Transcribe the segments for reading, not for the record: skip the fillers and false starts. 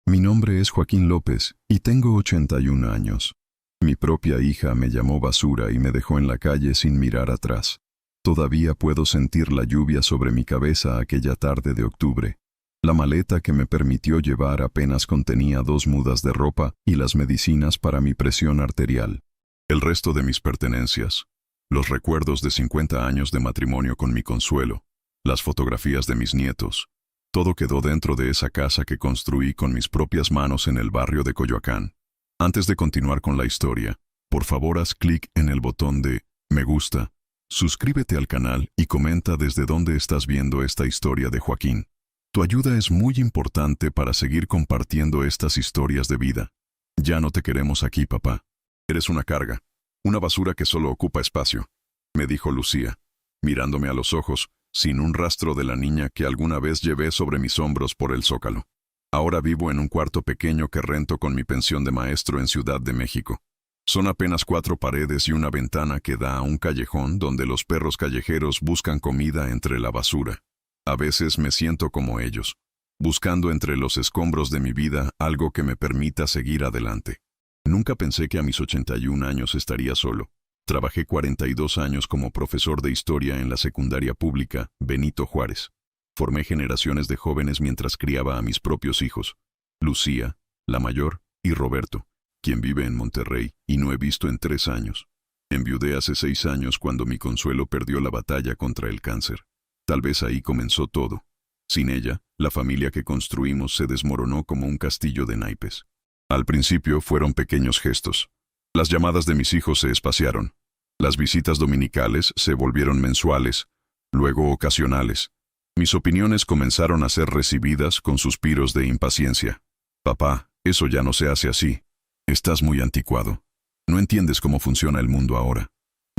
Mi nombre es Joaquín López y tengo 81 años. Mi propia hija me llamó basura y me dejó en la calle sin mirar atrás. Todavía puedo sentir la lluvia sobre mi cabeza aquella tarde de octubre. La maleta que me permitió llevar apenas contenía 2 mudas de ropa y las medicinas para mi presión arterial. El resto de mis pertenencias, los recuerdos de 50 años de matrimonio con mi Consuelo, las fotografías de mis nietos, todo quedó dentro de esa casa que construí con mis propias manos en el barrio de Coyoacán. Antes de continuar con la historia, por favor haz clic en el botón de me gusta, suscríbete al canal y comenta desde dónde estás viendo esta historia de Joaquín. Tu ayuda es muy importante para seguir compartiendo estas historias de vida. Ya no te queremos aquí, papá. Eres una carga, una basura que solo ocupa espacio, me dijo Lucía, mirándome a los ojos, sin un rastro de la niña que alguna vez llevé sobre mis hombros por el Zócalo. Ahora vivo en un cuarto pequeño que rento con mi pensión de maestro en Ciudad de México. Son apenas 4 paredes y una ventana que da a un callejón donde los perros callejeros buscan comida entre la basura. A veces me siento como ellos, buscando entre los escombros de mi vida algo que me permita seguir adelante. Nunca pensé que a mis 81 años estaría solo. Trabajé 42 años como profesor de historia en la secundaria pública Benito Juárez. Formé generaciones de jóvenes mientras criaba a mis propios hijos, Lucía, la mayor, y Roberto, quien vive en Monterrey y no he visto en 3 años. Enviudé hace 6 años cuando mi Consuelo perdió la batalla contra el cáncer. Tal vez ahí comenzó todo. Sin ella, la familia que construimos se desmoronó como un castillo de naipes. Al principio fueron pequeños gestos. Las llamadas de mis hijos se espaciaron. Las visitas dominicales se volvieron mensuales, luego ocasionales. Mis opiniones comenzaron a ser recibidas con suspiros de impaciencia. Papá, eso ya no se hace así. Estás muy anticuado. No entiendes cómo funciona el mundo ahora.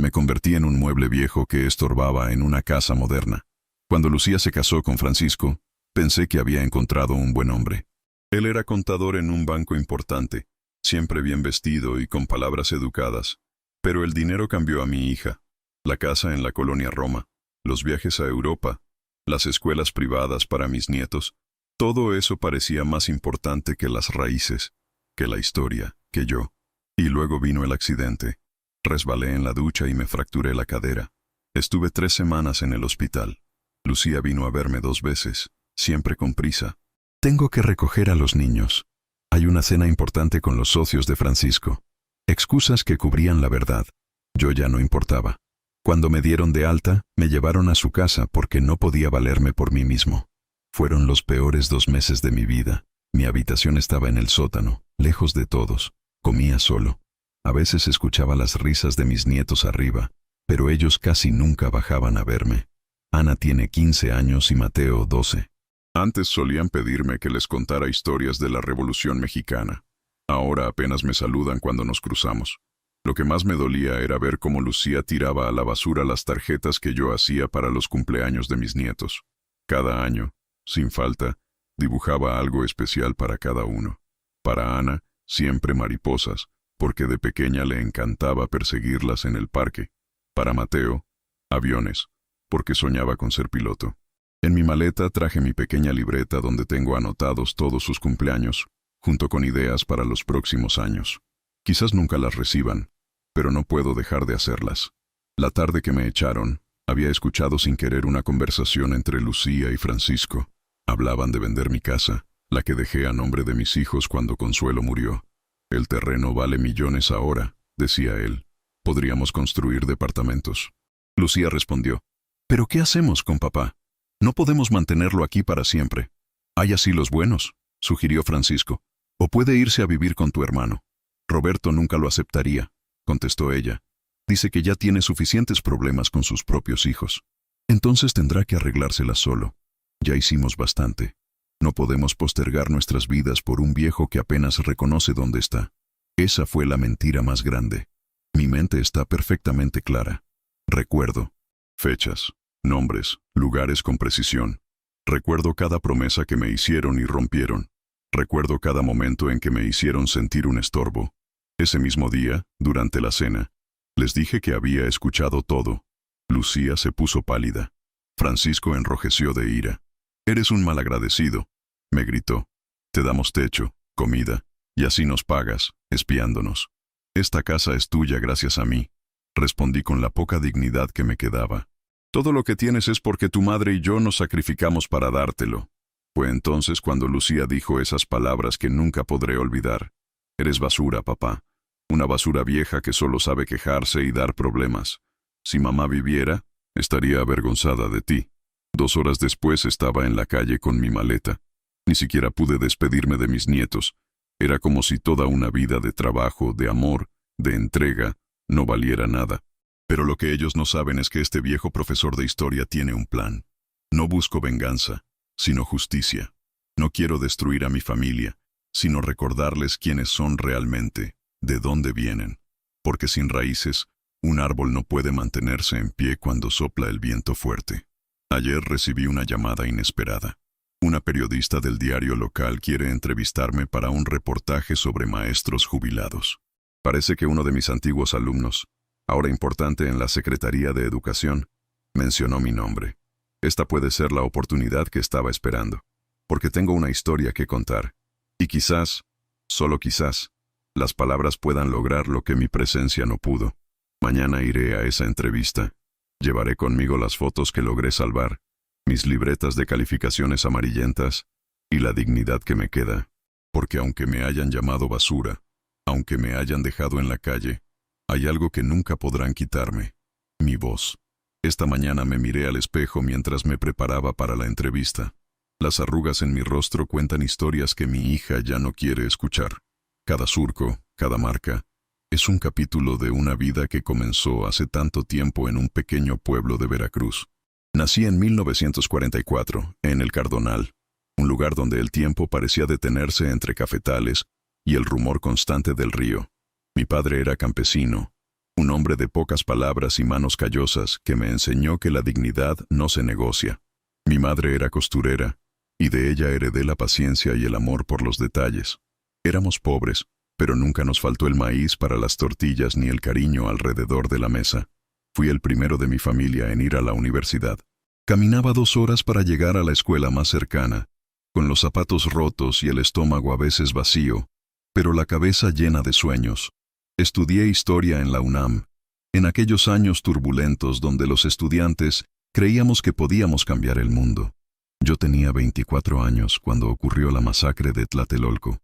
Me convertí en un mueble viejo que estorbaba en una casa moderna. Cuando Lucía se casó con Francisco, pensé que había encontrado un buen hombre. Él era contador en un banco importante, siempre bien vestido y con palabras educadas. Pero el dinero cambió a mi hija, la casa en la colonia Roma, los viajes a Europa, las escuelas privadas para mis nietos. Todo eso parecía más importante que las raíces, que la historia, que yo. Y luego vino el accidente. Resbalé en la ducha y me fracturé la cadera. Estuve 3 semanas en el hospital. Lucía vino a verme 2 veces, siempre con prisa. Tengo que recoger a los niños. Hay una cena importante con los socios de Francisco. Excusas que cubrían la verdad. Yo ya no importaba. Cuando me dieron de alta, me llevaron a su casa porque no podía valerme por mí mismo. Fueron los peores 2 meses de mi vida. Mi habitación estaba en el sótano, lejos de todos. Comía solo. A veces escuchaba las risas de mis nietos arriba, pero ellos casi nunca bajaban a verme. Ana tiene 15 años y Mateo 12. Antes solían pedirme que les contara historias de la Revolución Mexicana. Ahora apenas me saludan cuando nos cruzamos. Lo que más me dolía era ver cómo Lucía tiraba a la basura las tarjetas que yo hacía para los cumpleaños de mis nietos. Cada año, sin falta, dibujaba algo especial para cada uno. Para Ana, siempre mariposas, porque de pequeña le encantaba perseguirlas en el parque. Para Mateo, aviones, porque soñaba con ser piloto. En mi maleta traje mi pequeña libreta donde tengo anotados todos sus cumpleaños, junto con ideas para los próximos años. Quizás nunca las reciban, pero no puedo dejar de hacerlas. La tarde que me echaron, había escuchado sin querer una conversación entre Lucía y Francisco. Hablaban de vender mi casa, la que dejé a nombre de mis hijos cuando Consuelo murió. El terreno vale millones ahora, decía él. Podríamos construir departamentos. Lucía respondió, ¿pero qué hacemos con papá? No podemos mantenerlo aquí para siempre. Hay asilos buenos, sugirió Francisco. O puede irse a vivir con tu hermano. Roberto nunca lo aceptaría, contestó ella. Dice que ya tiene suficientes problemas con sus propios hijos. Entonces tendrá que arreglárselas solo. Ya hicimos bastante. No podemos postergar nuestras vidas por un viejo que apenas reconoce dónde está. Esa fue la mentira más grande. Mi mente está perfectamente clara. Recuerdo fechas, nombres, lugares con precisión. Recuerdo cada promesa que me hicieron y rompieron. Recuerdo cada momento en que me hicieron sentir un estorbo. Ese mismo día, durante la cena, les dije que había escuchado todo. Lucía se puso pálida. Francisco enrojeció de ira. «Eres un malagradecido», me gritó. «Te damos techo, comida, y así nos pagas, espiándonos. Esta casa es tuya gracias a mí, respondí con la poca dignidad que me quedaba. Todo lo que tienes es porque tu madre y yo nos sacrificamos para dártelo. Fue entonces cuando Lucía dijo esas palabras que nunca podré olvidar. Eres basura, papá. Una basura vieja que solo sabe quejarse y dar problemas. Si mamá viviera, estaría avergonzada de ti. 2 horas después estaba en la calle con mi maleta. Ni siquiera pude despedirme de mis nietos. Era como si toda una vida de trabajo, de amor, de entrega, no valiera nada. Pero lo que ellos no saben es que este viejo profesor de historia tiene un plan. No busco venganza, sino justicia. No quiero destruir a mi familia, sino recordarles quiénes son realmente, de dónde vienen. Porque sin raíces, un árbol no puede mantenerse en pie cuando sopla el viento fuerte. Ayer recibí una llamada inesperada. Una periodista del diario local quiere entrevistarme para un reportaje sobre maestros jubilados. Parece que uno de mis antiguos alumnos, ahora importante en la Secretaría de Educación, mencionó mi nombre. Esta puede ser la oportunidad que estaba esperando, porque tengo una historia que contar. Y quizás, solo quizás, las palabras puedan lograr lo que mi presencia no pudo. Mañana iré a esa entrevista. Llevaré conmigo las fotos que logré salvar, mis libretas de calificaciones amarillentas y la dignidad que me queda. Porque aunque me hayan llamado basura, aunque me hayan dejado en la calle, hay algo que nunca podrán quitarme: mi voz. Esta mañana me miré al espejo mientras me preparaba para la entrevista. Las arrugas en mi rostro cuentan historias que mi hija ya no quiere escuchar. Cada surco, cada marca, es un capítulo de una vida que comenzó hace tanto tiempo en un pequeño pueblo de Veracruz. Nací en 1944, en El Cardonal, un lugar donde el tiempo parecía detenerse entre cafetales y el rumor constante del río. Mi padre era campesino, un hombre de pocas palabras y manos callosas que me enseñó que la dignidad no se negocia. Mi madre era costurera, y de ella heredé la paciencia y el amor por los detalles. Éramos pobres, pero nunca nos faltó el maíz para las tortillas ni el cariño alrededor de la mesa. Fui el primero de mi familia en ir a la universidad. Caminaba 2 horas para llegar a la escuela más cercana, con los zapatos rotos y el estómago a veces vacío, pero la cabeza llena de sueños. Estudié historia en la UNAM, en aquellos años turbulentos donde los estudiantes creíamos que podíamos cambiar el mundo. Yo tenía 24 años cuando ocurrió la masacre de Tlatelolco.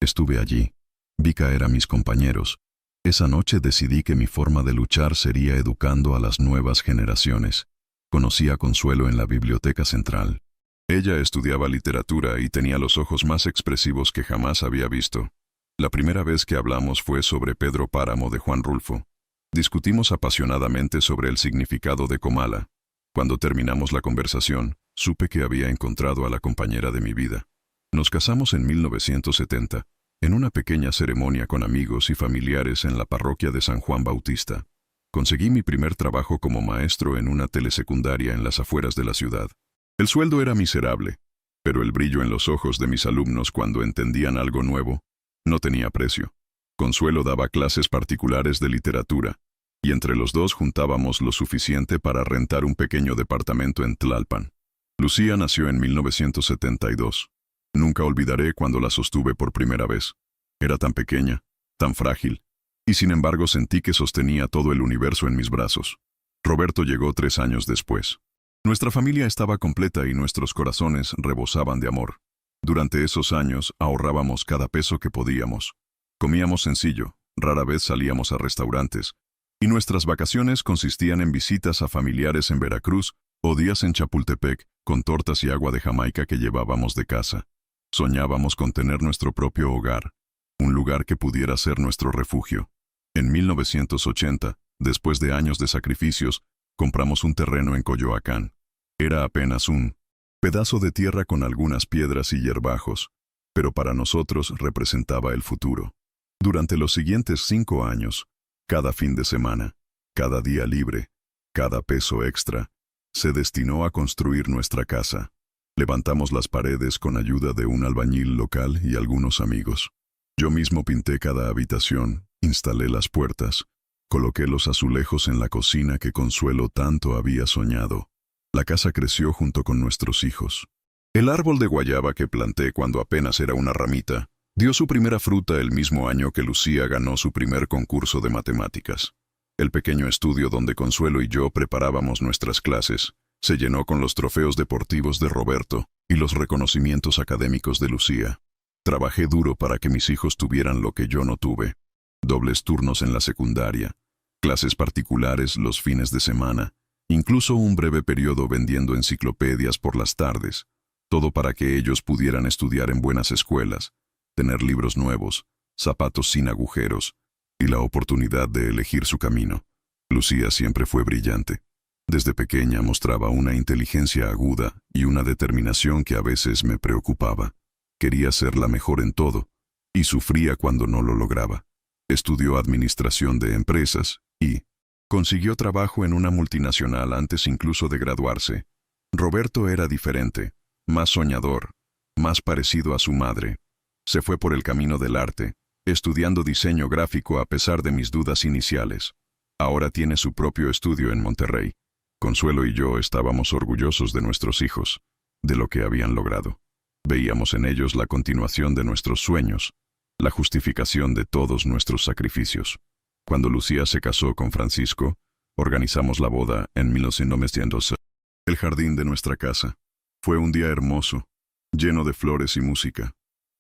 Estuve allí, vi caer a mis compañeros. Esa noche decidí que mi forma de luchar sería educando a las nuevas generaciones. Conocí a Consuelo en la Biblioteca Central. Ella estudiaba literatura y tenía los ojos más expresivos que jamás había visto. La primera vez que hablamos fue sobre Pedro Páramo de Juan Rulfo. Discutimos apasionadamente sobre el significado de Comala. Cuando terminamos la conversación, supe que había encontrado a la compañera de mi vida. Nos casamos en 1970, en una pequeña ceremonia con amigos y familiares en la parroquia de San Juan Bautista. Conseguí mi primer trabajo como maestro en una telesecundaria en las afueras de la ciudad. El sueldo era miserable, pero el brillo en los ojos de mis alumnos cuando entendían algo nuevo no tenía precio. Consuelo daba clases particulares de literatura, y entre los dos juntábamos lo suficiente para rentar un pequeño departamento en Tlalpan. Lucía nació en 1972. Nunca olvidaré cuando la sostuve por primera vez. Era tan pequeña, tan frágil, y sin embargo sentí que sostenía todo el universo en mis brazos. Roberto llegó 3 años después. Nuestra familia estaba completa y nuestros corazones rebosaban de amor. Durante esos años ahorrábamos cada peso que podíamos. Comíamos sencillo, rara vez salíamos a restaurantes, y nuestras vacaciones consistían en visitas a familiares en Veracruz o días en Chapultepec con tortas y agua de Jamaica que llevábamos de casa. Soñábamos con tener nuestro propio hogar, un lugar que pudiera ser nuestro refugio. En 1980, después de años de sacrificios, compramos un terreno en Coyoacán. Era apenas un pedazo de tierra con algunas piedras y hierbajos, pero para nosotros representaba el futuro. Durante los siguientes 5 años, cada fin de semana, cada día libre, cada peso extra, se destinó a construir nuestra casa. Levantamos las paredes con ayuda de un albañil local y algunos amigos. Yo mismo pinté cada habitación, instalé las puertas, coloqué los azulejos en la cocina que Consuelo tanto había soñado. La casa creció junto con nuestros hijos. El árbol de guayaba que planté cuando apenas era una ramita, Dio su primera fruta el mismo año que Lucía ganó su primer concurso de matemáticas. El pequeño estudio donde Consuelo y yo preparábamos nuestras clases se llenó con los trofeos deportivos de Roberto y los reconocimientos académicos de Lucía. Trabajé duro para que mis hijos tuvieran lo que yo no tuve. Dobles turnos en la secundaria, clases particulares los fines de semana, incluso un breve periodo vendiendo enciclopedias por las tardes, todo para que ellos pudieran estudiar en buenas escuelas, tener libros nuevos, zapatos sin agujeros y la oportunidad de elegir su camino. Lucía siempre fue brillante. Desde pequeña mostraba una inteligencia aguda y una determinación que a veces me preocupaba. Quería ser la mejor en todo, y sufría cuando no lo lograba. Estudió administración de empresas y consiguió trabajo en una multinacional antes incluso de graduarse. Roberto era diferente, más soñador, más parecido a su madre. Se fue por el camino del arte, estudiando diseño gráfico a pesar de mis dudas iniciales. Ahora tiene su propio estudio en Monterrey. Consuelo y yo estábamos orgullosos de nuestros hijos, de lo que habían logrado. Veíamos en ellos la continuación de nuestros sueños, la justificación de todos nuestros sacrificios. Cuando Lucía se casó con Francisco, organizamos la boda en 1900. El jardín de nuestra casa. Fue un día hermoso, lleno de flores y música.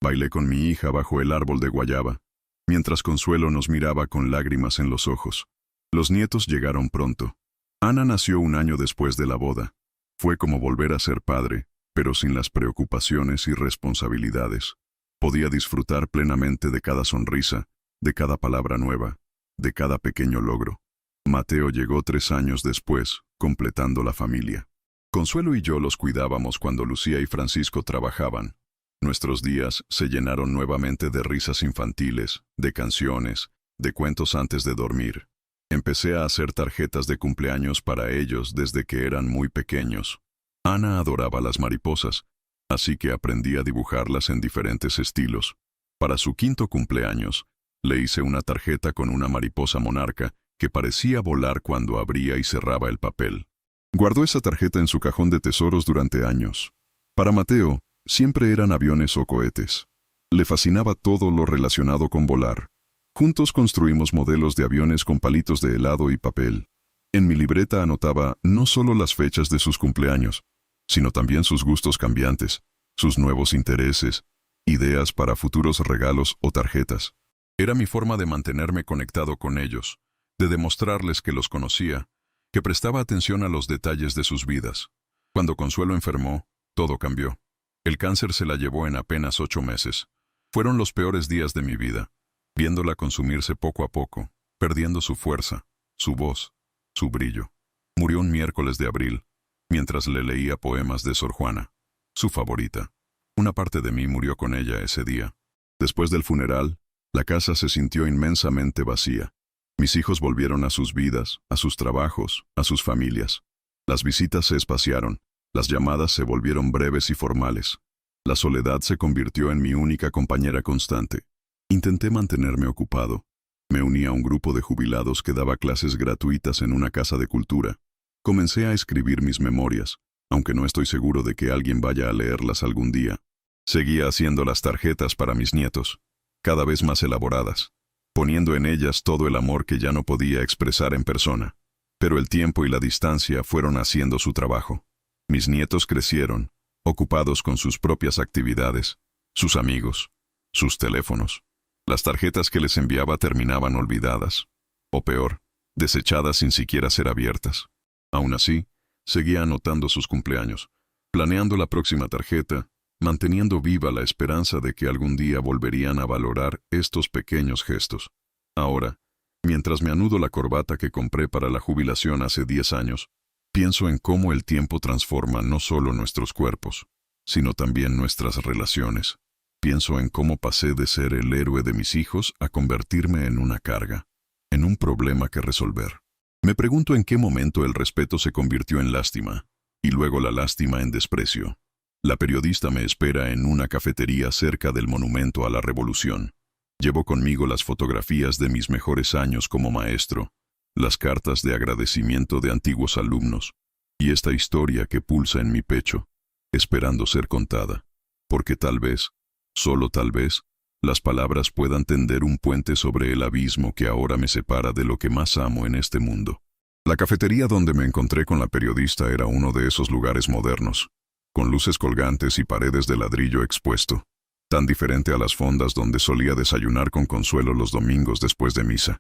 Bailé con mi hija bajo el árbol de guayaba, mientras Consuelo nos miraba con lágrimas en los ojos. Los nietos llegaron pronto. Ana nació un año después de la boda. Fue como volver a ser padre, pero sin las preocupaciones y responsabilidades. Podía disfrutar plenamente de cada sonrisa, de cada palabra nueva, de cada pequeño logro. Mateo llegó 3 años después, completando la familia. Consuelo y yo los cuidábamos cuando Lucía y Francisco trabajaban. Nuestros días se llenaron nuevamente de risas infantiles, de canciones, de cuentos antes de dormir. Empecé a hacer tarjetas de cumpleaños para ellos desde que eran muy pequeños. Ana adoraba las mariposas, así que aprendí a dibujarlas en diferentes estilos. Para su 5º cumpleaños, le hice una tarjeta con una mariposa monarca que parecía volar cuando abría y cerraba el papel. Guardó esa tarjeta en su cajón de tesoros durante años. Para Mateo, siempre eran aviones o cohetes. Le fascinaba todo lo relacionado con volar. Juntos construimos modelos de aviones con palitos de helado y papel. En mi libreta anotaba no solo las fechas de sus cumpleaños, sino también sus gustos cambiantes, sus nuevos intereses, ideas para futuros regalos o tarjetas. Era mi forma de mantenerme conectado con ellos, de demostrarles que los conocía, que prestaba atención a los detalles de sus vidas. Cuando Consuelo enfermó, todo cambió. El cáncer se la llevó en apenas 8 meses. Fueron los peores días de mi vida, viéndola consumirse poco a poco, perdiendo su fuerza, su voz, su brillo. Murió un miércoles de abril, mientras le leía poemas de Sor Juana, su favorita. Una parte de mí murió con ella ese día. Después del funeral, la casa se sintió inmensamente vacía. Mis hijos volvieron a sus vidas, a sus trabajos, a sus familias. Las visitas se espaciaron, las llamadas se volvieron breves y formales. La soledad se convirtió en mi única compañera constante. Intenté mantenerme ocupado. Me uní a un grupo de jubilados que daba clases gratuitas en una casa de cultura. Comencé a escribir mis memorias, aunque no estoy seguro de que alguien vaya a leerlas algún día. Seguía haciendo las tarjetas para mis nietos, cada vez más elaboradas, poniendo en ellas todo el amor que ya no podía expresar en persona. Pero el tiempo y la distancia fueron haciendo su trabajo. Mis nietos crecieron, ocupados con sus propias actividades, sus amigos, sus teléfonos. Las tarjetas que les enviaba terminaban olvidadas, o peor, desechadas sin siquiera ser abiertas. Aún así, seguía anotando sus cumpleaños, planeando la próxima tarjeta, manteniendo viva la esperanza de que algún día volverían a valorar estos pequeños gestos. Ahora, mientras me anudo la corbata que compré para la jubilación hace 10 años, pienso en cómo el tiempo transforma no solo nuestros cuerpos, sino también nuestras relaciones. Pienso en cómo pasé de ser el héroe de mis hijos a convertirme en una carga, en un problema que resolver. Me pregunto en qué momento el respeto se convirtió en lástima, y luego la lástima en desprecio. La periodista me espera en una cafetería cerca del Monumento a la Revolución. Llevo conmigo las fotografías de mis mejores años como maestro, las cartas de agradecimiento de antiguos alumnos, y esta historia que pulsa en mi pecho, esperando ser contada, porque tal vez, solo tal vez, las palabras puedan tender un puente sobre el abismo que ahora me separa de lo que más amo en este mundo. La cafetería donde me encontré con la periodista era uno de esos lugares modernos, con luces colgantes y paredes de ladrillo expuesto, tan diferente a las fondas donde solía desayunar con Consuelo los domingos después de misa.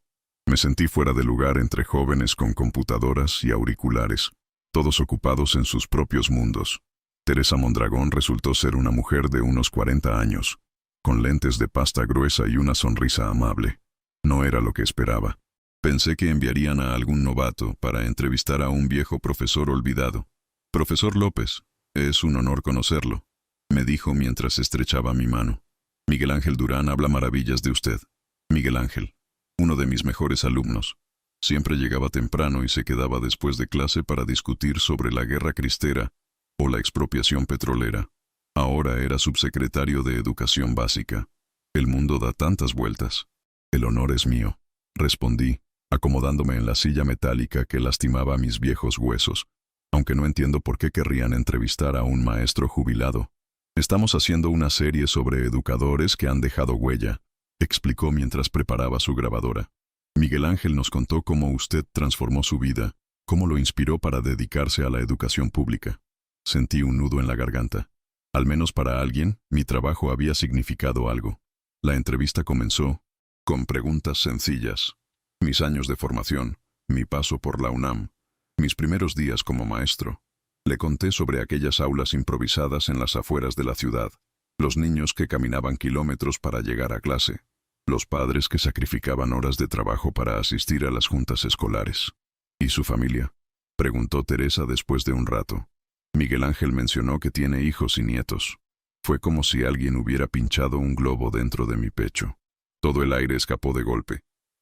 Me sentí fuera de lugar entre jóvenes con computadoras y auriculares, todos ocupados en sus propios mundos. Teresa Mondragón resultó ser una mujer de unos 40 años, con lentes de pasta gruesa y una sonrisa amable. No era lo que esperaba. Pensé que enviarían a algún novato para entrevistar a un viejo profesor olvidado. «Profesor López, es un honor conocerlo», me dijo mientras estrechaba mi mano. «Miguel Ángel Durán habla maravillas de usted». Miguel Ángel, uno de mis mejores alumnos. Siempre llegaba temprano y se quedaba después de clase para discutir sobre la guerra cristera o la expropiación petrolera. Ahora era subsecretario de Educación Básica. El mundo da tantas vueltas. «El honor es mío», respondí, acomodándome en la silla metálica que lastimaba mis viejos huesos, aunque no entiendo por qué querrían entrevistar a un maestro jubilado. «Estamos haciendo una serie sobre educadores que han dejado huella», explicó mientras preparaba su grabadora. «Miguel Ángel nos contó cómo usted transformó su vida, cómo lo inspiró para dedicarse a la educación pública». Sentí un nudo en la garganta. Al menos para alguien, mi trabajo había significado algo. La entrevista comenzó con preguntas sencillas. Mis años de formación, mi paso por la UNAM, mis primeros días como maestro. Le conté sobre aquellas aulas improvisadas en las afueras de la ciudad, los niños que caminaban kilómetros para llegar a clase, los padres que sacrificaban horas de trabajo para asistir a las juntas escolares. «¿Y su familia?», preguntó Teresa después de un rato. Miguel Ángel mencionó que tiene hijos y nietos. Fue como si alguien hubiera pinchado un globo dentro de mi pecho. Todo el aire escapó de golpe.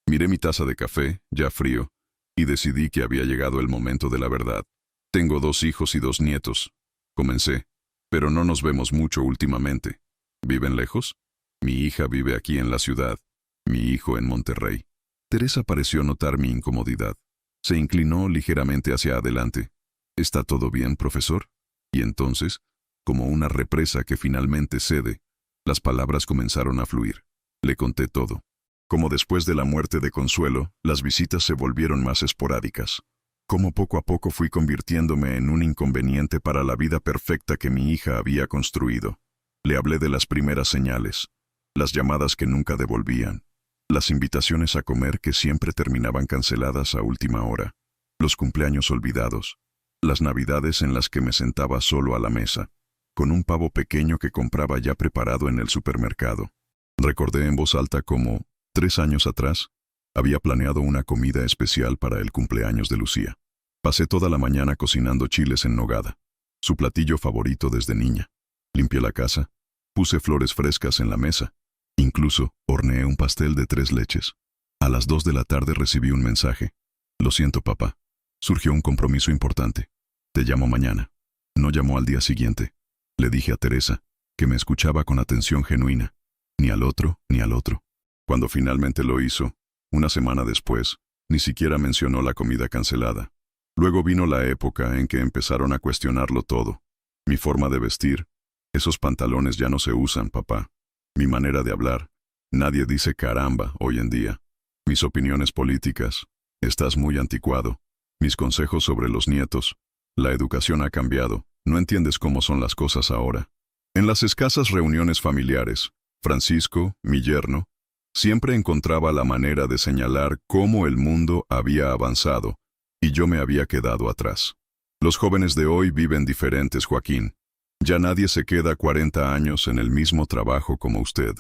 Miré mi taza de café, ya frío, y decidí que había llegado el momento de la verdad. «Tengo 2 hijos y 2 nietos», comencé, «pero no nos vemos mucho últimamente». «¿Viven lejos?». «Mi hija vive aquí en la ciudad, mi hijo en Monterrey». Teresa pareció notar mi incomodidad. Se inclinó ligeramente hacia adelante. «¿Está todo bien, profesor?». Y entonces, como una represa que finalmente cede, las palabras comenzaron a fluir. Le conté todo. Como después de la muerte de Consuelo, las visitas se volvieron más esporádicas. Cómo poco a poco fui convirtiéndome en un inconveniente para la vida perfecta que mi hija había construido. Le hablé de las primeras señales, las llamadas que nunca devolvían, las invitaciones a comer que siempre terminaban canceladas a última hora, los cumpleaños olvidados, las navidades en las que me sentaba solo a la mesa, con un pavo pequeño que compraba ya preparado en el supermercado. Recordé en voz alta cómo, 3 años atrás, había planeado una comida especial para el cumpleaños de Lucía. Pasé toda la mañana cocinando chiles en nogada, su platillo favorito desde niña. Limpié la casa, puse flores frescas en la mesa, incluso horneé un pastel de 3 leches. A las 2 de la tarde recibí un mensaje. «Lo siento, papá. Surgió un compromiso importante. Te llamo mañana». No llamó al día siguiente. Le dije a Teresa, que me escuchaba con atención genuina. Ni al otro, ni al otro. Cuando finalmente lo hizo, una semana después, ni siquiera mencionó la comida cancelada. Luego vino la época en que empezaron a cuestionarlo todo. Mi forma de vestir. «Esos pantalones ya no se usan, papá». Mi manera de hablar. «Nadie dice caramba hoy en día». Mis opiniones políticas. «Estás muy anticuado». Mis consejos sobre los nietos. «La educación ha cambiado. No entiendes cómo son las cosas ahora». En las escasas reuniones familiares, Francisco, mi yerno, siempre encontraba la manera de señalar cómo el mundo había avanzado y yo me había quedado atrás. «Los jóvenes de hoy viven diferentes, Joaquín. Ya nadie se queda 40 años en el mismo trabajo como usted.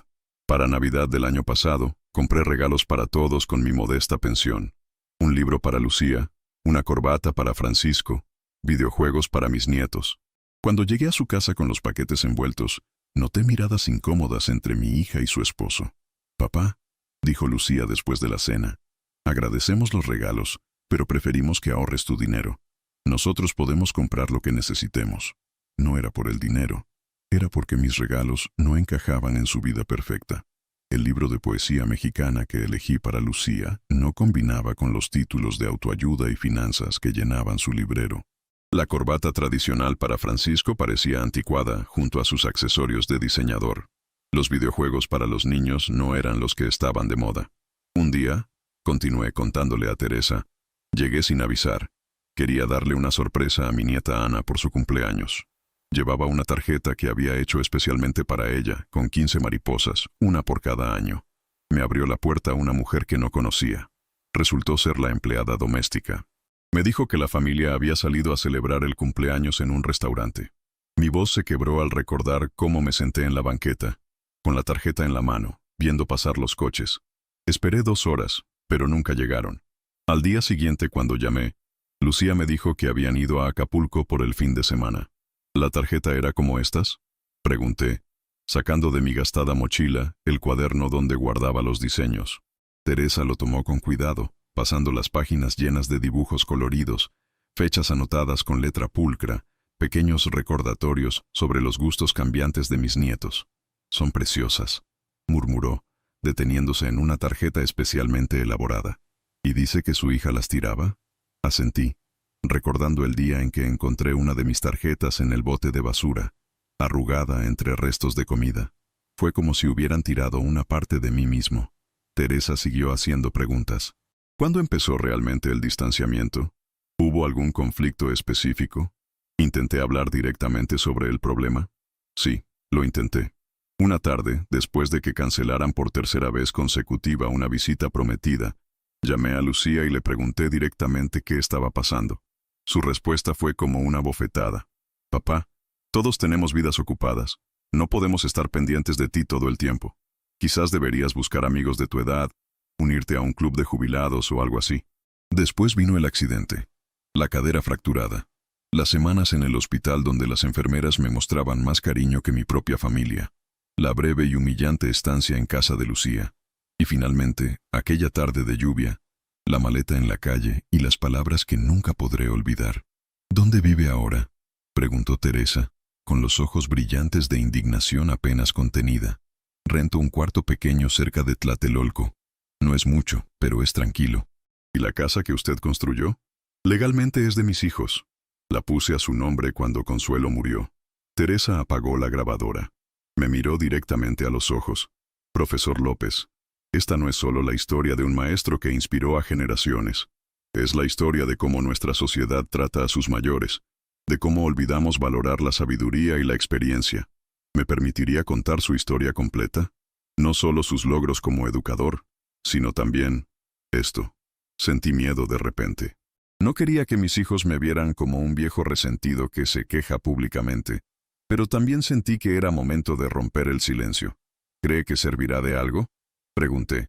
Para Navidad del año pasado, compré regalos para todos con mi modesta pensión. Un libro para Lucía, una corbata para Francisco, videojuegos para mis nietos. Cuando llegué a su casa con los paquetes envueltos, noté miradas incómodas entre mi hija y su esposo. «Papá», dijo Lucía después de la cena, «agradecemos los regalos, pero preferimos que ahorres tu dinero. Nosotros podemos comprar lo que necesitemos». No era por el dinero, era porque mis regalos no encajaban en su vida perfecta. El libro de poesía mexicana que elegí para Lucía no combinaba con los títulos de autoayuda y finanzas que llenaban su librero. La corbata tradicional para Francisco parecía anticuada junto a sus accesorios de diseñador. Los videojuegos para los niños no eran los que estaban de moda. Un día, continué contándole a Teresa, llegué sin avisar. Quería darle una sorpresa a mi nieta Ana por su cumpleaños. Llevaba una tarjeta que había hecho especialmente para ella, con 15 mariposas, una por cada año. Me abrió la puerta una mujer que no conocía. Resultó ser la empleada doméstica. Me dijo que la familia había salido a celebrar el cumpleaños en un restaurante. Mi voz se quebró al recordar cómo me senté en la banqueta, con la tarjeta en la mano, viendo pasar los coches. Esperé 2 horas, pero nunca llegaron. Al día siguiente, cuando llamé, Lucía me dijo que habían ido a Acapulco por el fin de semana. ¿La tarjeta era como estas?, pregunté, sacando de mi gastada mochila el cuaderno donde guardaba los diseños. Teresa lo tomó con cuidado, pasando las páginas llenas de dibujos coloridos, fechas anotadas con letra pulcra, pequeños recordatorios sobre los gustos cambiantes de mis nietos. «Son preciosas», murmuró, deteniéndose en una tarjeta especialmente elaborada. «¿Y dice que su hija las tiraba?». Asentí, recordando el día en que encontré una de mis tarjetas en el bote de basura, arrugada entre restos de comida. Fue como si hubieran tirado una parte de mí mismo. Teresa siguió haciendo preguntas. ¿Cuándo empezó realmente el distanciamiento? ¿Hubo algún conflicto específico? ¿Intenté hablar directamente sobre el problema? Sí, lo intenté. Una tarde, después de que cancelaran por tercera vez consecutiva una visita prometida, llamé a Lucía y le pregunté directamente qué estaba pasando. Su respuesta fue como una bofetada. «Papá, todos tenemos vidas ocupadas. No podemos estar pendientes de ti todo el tiempo. Quizás deberías buscar amigos de tu edad, unirte a un club de jubilados o algo así». Después vino el accidente. La cadera fracturada. Las semanas en el hospital donde las enfermeras me mostraban más cariño que mi propia familia. La breve y humillante estancia en casa de Lucía. Y finalmente, aquella tarde de lluvia, la maleta en la calle y las palabras que nunca podré olvidar. «¿Dónde vive ahora?», preguntó Teresa, con los ojos brillantes de indignación apenas contenida. «Rento un cuarto pequeño cerca de Tlatelolco. No es mucho, pero es tranquilo». «¿Y la casa que usted construyó?». «Legalmente es de mis hijos. La puse a su nombre cuando Consuelo murió». Teresa apagó la grabadora. Me miró directamente a los ojos. «Profesor López, esta no es solo la historia de un maestro que inspiró a generaciones. Es la historia de cómo nuestra sociedad trata a sus mayores, de cómo olvidamos valorar la sabiduría y la experiencia. ¿Me permitiría contar su historia completa? No solo sus logros como educador, sino también esto». Sentí miedo de repente. No quería que mis hijos me vieran como un viejo resentido que se queja públicamente, pero también sentí que era momento de romper el silencio. «¿Cree que servirá de algo?», pregunté.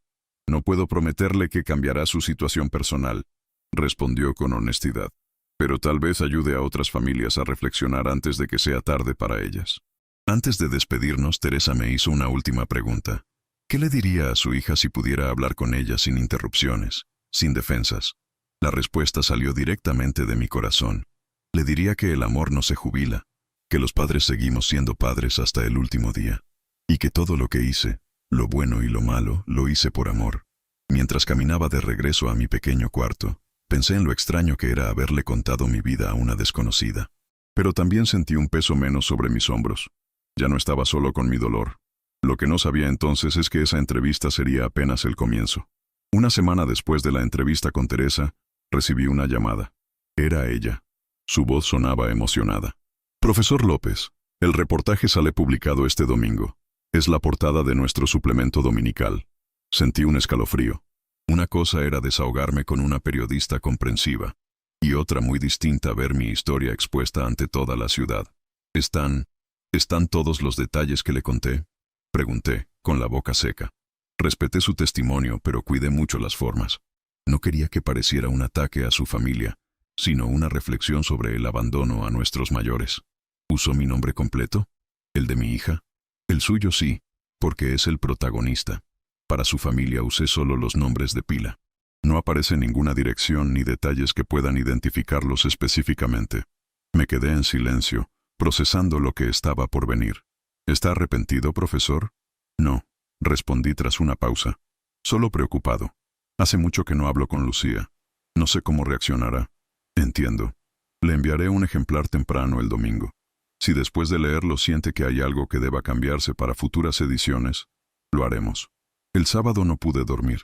«No puedo prometerle que cambiará su situación personal», respondió con honestidad, «pero tal vez ayude a otras familias a reflexionar antes de que sea tarde para ellas». Antes de despedirnos, Teresa me hizo una última pregunta. ¿Qué le diría a su hija si pudiera hablar con ella sin interrupciones, sin defensas? La respuesta salió directamente de mi corazón. Le diría que el amor no se jubila, que los padres seguimos siendo padres hasta el último día, y que todo lo que hice, lo bueno y lo malo, lo hice por amor. Mientras caminaba de regreso a mi pequeño cuarto, pensé en lo extraño que era haberle contado mi vida a una desconocida. Pero también sentí un peso menos sobre mis hombros. Ya no estaba solo con mi dolor. Lo que no sabía entonces es que esa entrevista sería apenas el comienzo. Una semana después de la entrevista con Teresa, recibí una llamada. Era ella. Su voz sonaba emocionada. «Profesor López, el reportaje sale publicado este domingo. Es la portada de nuestro suplemento dominical». Sentí un escalofrío. Una cosa era desahogarme con una periodista comprensiva, y otra muy distinta ver mi historia expuesta ante toda la ciudad. ¿Están todos los detalles que le conté?», pregunté, con la boca seca. Respeté su testimonio, pero cuidé mucho las formas. No quería que pareciera un ataque a su familia, sino una reflexión sobre el abandono a nuestros mayores. ¿Usó mi nombre completo? ¿El de mi hija? El suyo sí, porque es el protagonista. Para su familia usé solo los nombres de pila. No aparece ninguna dirección ni detalles que puedan identificarlos específicamente. Me quedé en silencio, procesando lo que estaba por venir. ¿Está arrepentido, profesor? No, respondí tras una pausa. Solo preocupado. Hace mucho que no hablo con Lucía. No sé cómo reaccionará. Entiendo. Le enviaré un ejemplar temprano el domingo. Si después de leerlo siente que hay algo que deba cambiarse para futuras ediciones, lo haremos. El sábado no pude dormir.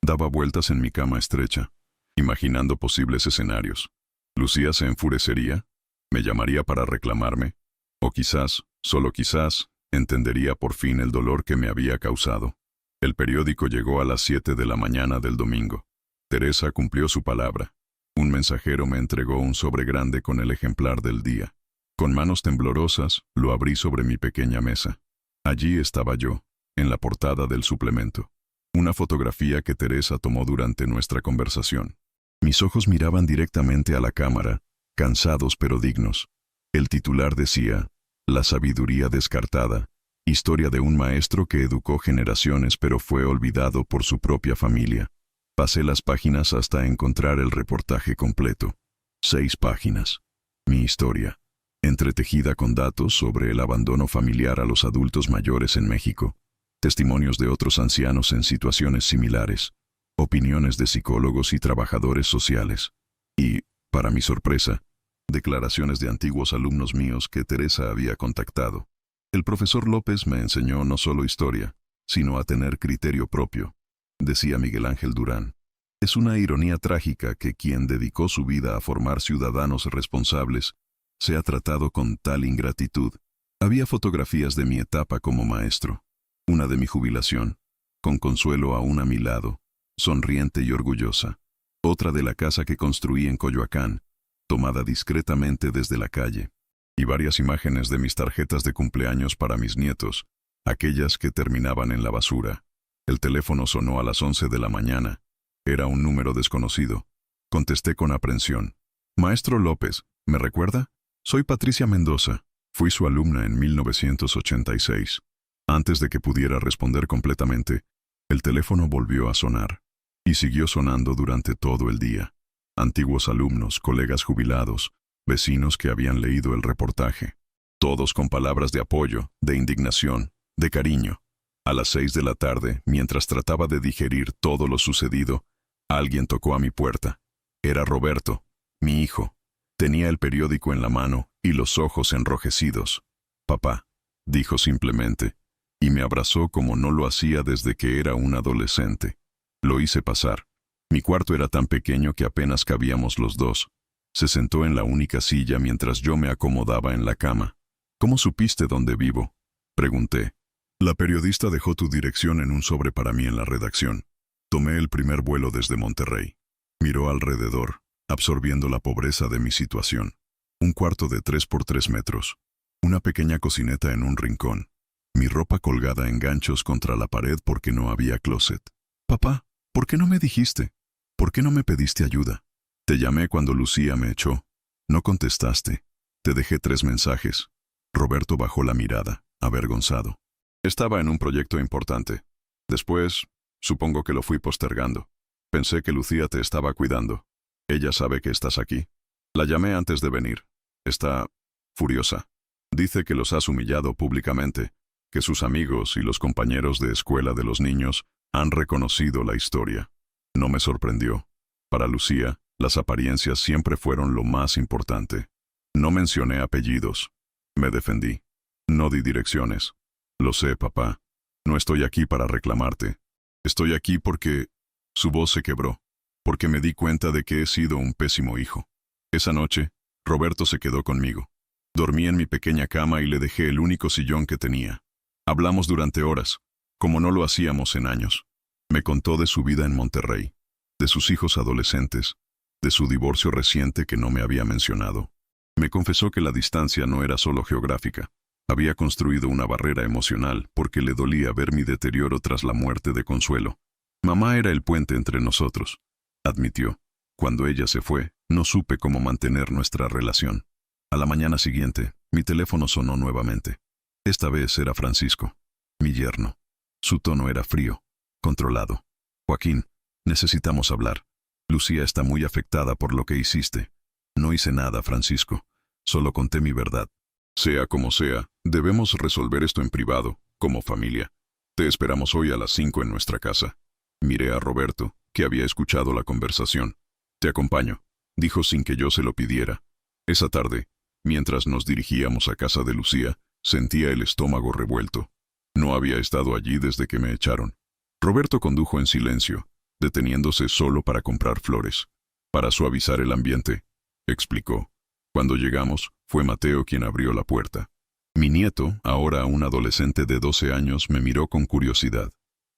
Daba vueltas en mi cama estrecha, imaginando posibles escenarios. Lucía se enfurecería, me llamaría para reclamarme, o quizás, solo quizás, entendería por fin el dolor que me había causado. El periódico llegó a las 7 de la mañana del domingo. Teresa cumplió su palabra. Un mensajero me entregó un sobre grande con el ejemplar del día. Con manos temblorosas, lo abrí sobre mi pequeña mesa. Allí estaba yo, en la portada del suplemento. Una fotografía que Teresa tomó durante nuestra conversación. Mis ojos miraban directamente a la cámara, cansados pero dignos. El titular decía, La sabiduría descartada, historia de un maestro que educó generaciones pero fue olvidado por su propia familia. Pasé las páginas hasta encontrar el reportaje completo. 6 páginas. Mi historia, entretejida con datos sobre el abandono familiar a los adultos mayores en México, testimonios de otros ancianos en situaciones similares, opiniones de psicólogos y trabajadores sociales, y, para mi sorpresa, declaraciones de antiguos alumnos míos que Teresa había contactado. El profesor López me enseñó no solo historia, sino a tener criterio propio, decía Miguel Ángel Durán. Es una ironía trágica que quien dedicó su vida a formar ciudadanos responsables sea tratado con tal ingratitud. Había fotografías de mi etapa como maestro, una de mi jubilación, con Consuelo aún a mi lado, sonriente y orgullosa, otra de la casa que construí en Coyoacán, tomada discretamente desde la calle, y varias imágenes de mis tarjetas de cumpleaños para mis nietos, aquellas que terminaban en la basura. El teléfono sonó a las 11 de la mañana. Era un número desconocido. Contesté con aprensión. Maestro López, ¿me recuerda? Soy Patricia Mendoza. Fui su alumna en 1986. Antes de que pudiera responder completamente, el teléfono volvió a sonar. Y siguió sonando durante todo el día. Antiguos alumnos, colegas jubilados, vecinos que habían leído el reportaje. Todos con palabras de apoyo, de indignación, de cariño. A las 6 de la tarde, mientras trataba de digerir todo lo sucedido, alguien tocó a mi puerta. Era Roberto, mi hijo. Tenía el periódico en la mano y los ojos enrojecidos. Papá, dijo simplemente, y me abrazó como no lo hacía desde que era un adolescente. Lo hice pasar. Mi cuarto era tan pequeño que apenas cabíamos los dos. Se sentó en la única silla mientras yo me acomodaba en la cama. ¿Cómo supiste dónde vivo?, pregunté. La periodista dejó tu dirección en un sobre para mí en la redacción. Tomé el primer vuelo desde Monterrey. Miró alrededor, absorbiendo la pobreza de mi situación. Un cuarto de 3 por 3 metros. Una pequeña cocineta en un rincón. Mi ropa colgada en ganchos contra la pared porque no había closet. Papá, ¿por qué no me dijiste? ¿Por qué no me pediste ayuda? Te llamé cuando Lucía me echó. No contestaste. Te dejé 3 mensajes. Roberto bajó la mirada, avergonzado. Estaba en un proyecto importante. Después, supongo que lo fui postergando. Pensé que Lucía te estaba cuidando. Ella sabe que estás aquí. La llamé antes de venir. Está furiosa. Dice que los has humillado públicamente, que sus amigos y los compañeros de escuela de los niños han reconocido la historia. No me sorprendió. Para Lucía, las apariencias siempre fueron lo más importante. No mencioné apellidos. Me defendí. No di direcciones. Lo sé, papá. No estoy aquí para reclamarte. Estoy aquí porque... Su voz se quebró. Porque me di cuenta de que he sido un pésimo hijo. Esa noche, Roberto se quedó conmigo. Dormí en mi pequeña cama y le dejé el único sillón que tenía. Hablamos durante horas, como no lo hacíamos en años. Me contó de su vida en Monterrey, de sus hijos adolescentes, de su divorcio reciente que no me había mencionado. Me confesó que la distancia no era solo geográfica. Había construido una barrera emocional porque le dolía ver mi deterioro tras la muerte de Consuelo. Mamá era el puente entre nosotros, admitió. Cuando ella se fue, no supe cómo mantener nuestra relación. A la mañana siguiente, mi teléfono sonó nuevamente. Esta vez era Francisco, mi yerno. Su tono era frío, controlado. Joaquín, necesitamos hablar. Lucía está muy afectada por lo que hiciste. No hice nada, Francisco. Solo conté mi verdad. Sea como sea, debemos resolver esto en privado, como familia. Te esperamos hoy a las 5 en nuestra casa. Miré a Roberto, que había escuchado la conversación. Te acompaño, dijo sin que yo se lo pidiera. Esa tarde, Mientras nos dirigíamos a casa de Lucía, sentía el estómago revuelto. No había estado allí desde que me echaron. Roberto condujo en silencio, deteniéndose solo para comprar flores. Para suavizar el ambiente, explicó. Cuando llegamos, fue Mateo quien abrió la puerta. Mi nieto, ahora un adolescente de 12 años, me miró con curiosidad.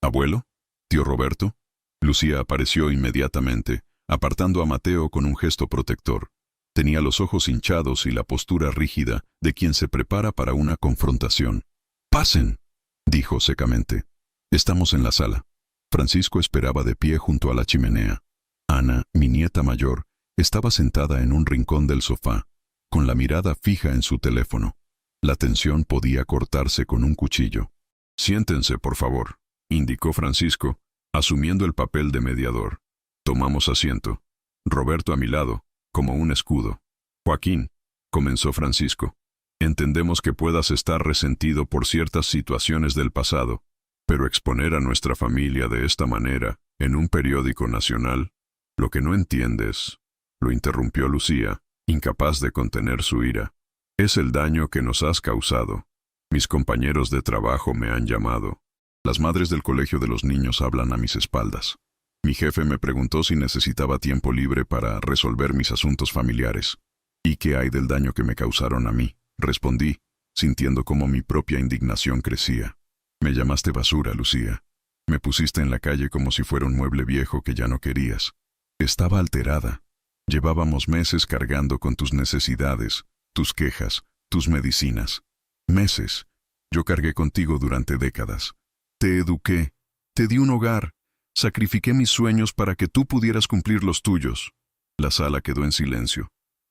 ¿Abuelo? ¿Tío Roberto? Lucía apareció inmediatamente, apartando a Mateo con un gesto protector. Tenía los ojos hinchados y la postura rígida de quien se prepara para una confrontación. «Pasen», dijo secamente. «Estamos en la sala». Francisco esperaba de pie junto a la chimenea. Ana, mi nieta mayor, estaba sentada en un rincón del sofá, con la mirada fija en su teléfono. La tensión podía cortarse con un cuchillo. «Siéntense, por favor», indicó Francisco, asumiendo el papel de mediador. Tomamos asiento. Roberto a mi lado, como un escudo. «Joaquín», comenzó Francisco, «entendemos que puedas estar resentido por ciertas situaciones del pasado, pero exponer a nuestra familia de esta manera, en un periódico nacional, lo que no entiendes», lo interrumpió Lucía, incapaz de contener su ira, «es el daño que nos has causado. Mis compañeros de trabajo me han llamado. Las madres del colegio de los niños hablan a mis espaldas. Mi jefe me preguntó si necesitaba tiempo libre para resolver mis asuntos familiares. ¿Y qué hay del daño que me causaron a mí?», respondí, sintiendo cómo mi propia indignación crecía. «Me llamaste basura, Lucía. Me pusiste en la calle como si fuera un mueble viejo que ya no querías. Estaba alterada. Llevábamos meses cargando con tus necesidades, tus quejas, tus medicinas. Meses. Yo cargué contigo durante décadas. Te eduqué, te di un hogar, sacrifiqué mis sueños para que tú pudieras cumplir los tuyos». La sala quedó en silencio.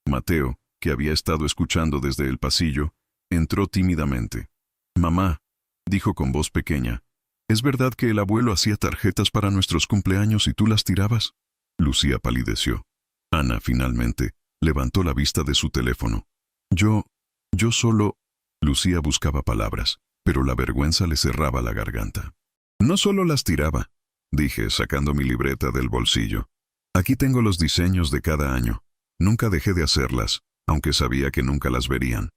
Mateo, que había estado escuchando desde el pasillo, entró tímidamente. «Mamá», dijo con voz pequeña, «¿es verdad que el abuelo hacía tarjetas para nuestros cumpleaños y tú las tirabas?» Lucía palideció. Ana, finalmente, levantó la vista de su teléfono. Yo solo... Lucía buscaba palabras, pero la vergüenza le cerraba la garganta. «No solo las tiraba», dije, sacando mi libreta del bolsillo. «Aquí tengo los diseños de cada año. Nunca dejé de hacerlas, aunque sabía que nunca las verían».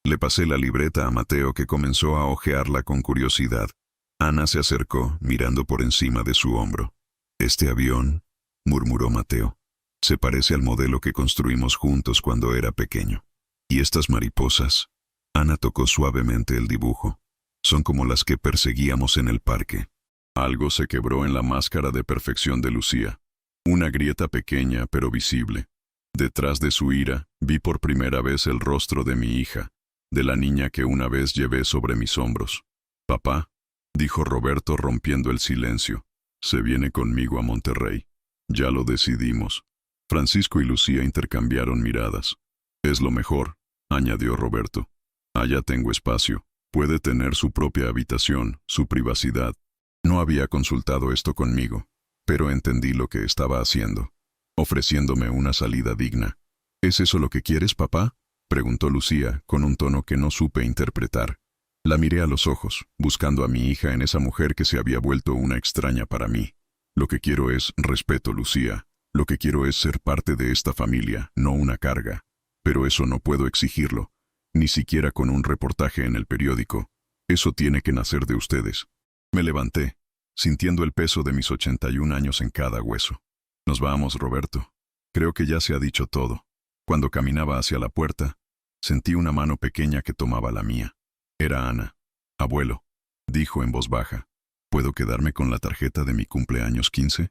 Le pasé la libreta a Mateo, que comenzó a hojearla con curiosidad. Ana se acercó, mirando por encima de su hombro. «Este avión», murmuró Mateo, «se parece al modelo que construimos juntos cuando era pequeño. ¿Y estas mariposas?» Ana tocó suavemente el dibujo. «Son como las que perseguíamos en el parque». Algo se quebró en la máscara de perfección de Lucía. Una grieta pequeña pero visible. Detrás de su ira, vi por primera vez el rostro de mi hija, de la niña que una vez llevé sobre mis hombros. «Papá», dijo Roberto rompiendo el silencio, «se viene conmigo a Monterrey. Ya lo decidimos». Francisco y Lucía intercambiaron miradas. «Es lo mejor», añadió Roberto. «Allá tengo espacio. Puede tener su propia habitación, su privacidad». No había consultado esto conmigo, pero entendí lo que estaba haciendo, ofreciéndome una salida digna. «¿Es eso lo que quieres, papá?», preguntó Lucía, con un tono que no supe interpretar. La miré a los ojos, buscando a mi hija en esa mujer que se había vuelto una extraña para mí. «Lo que quiero es respeto, Lucía. Lo que quiero es ser parte de esta familia, no una carga. Pero eso no puedo exigirlo, ni siquiera con un reportaje en el periódico. Eso tiene que nacer de ustedes». Me levanté, sintiendo el peso de mis 81 años en cada hueso. «Nos vamos, Roberto. Creo que ya se ha dicho todo». Cuando caminaba hacia la puerta, sentí una mano pequeña que tomaba la mía. Era Ana. «Abuelo», dijo en voz baja, «¿puedo quedarme con la tarjeta de mi cumpleaños 15?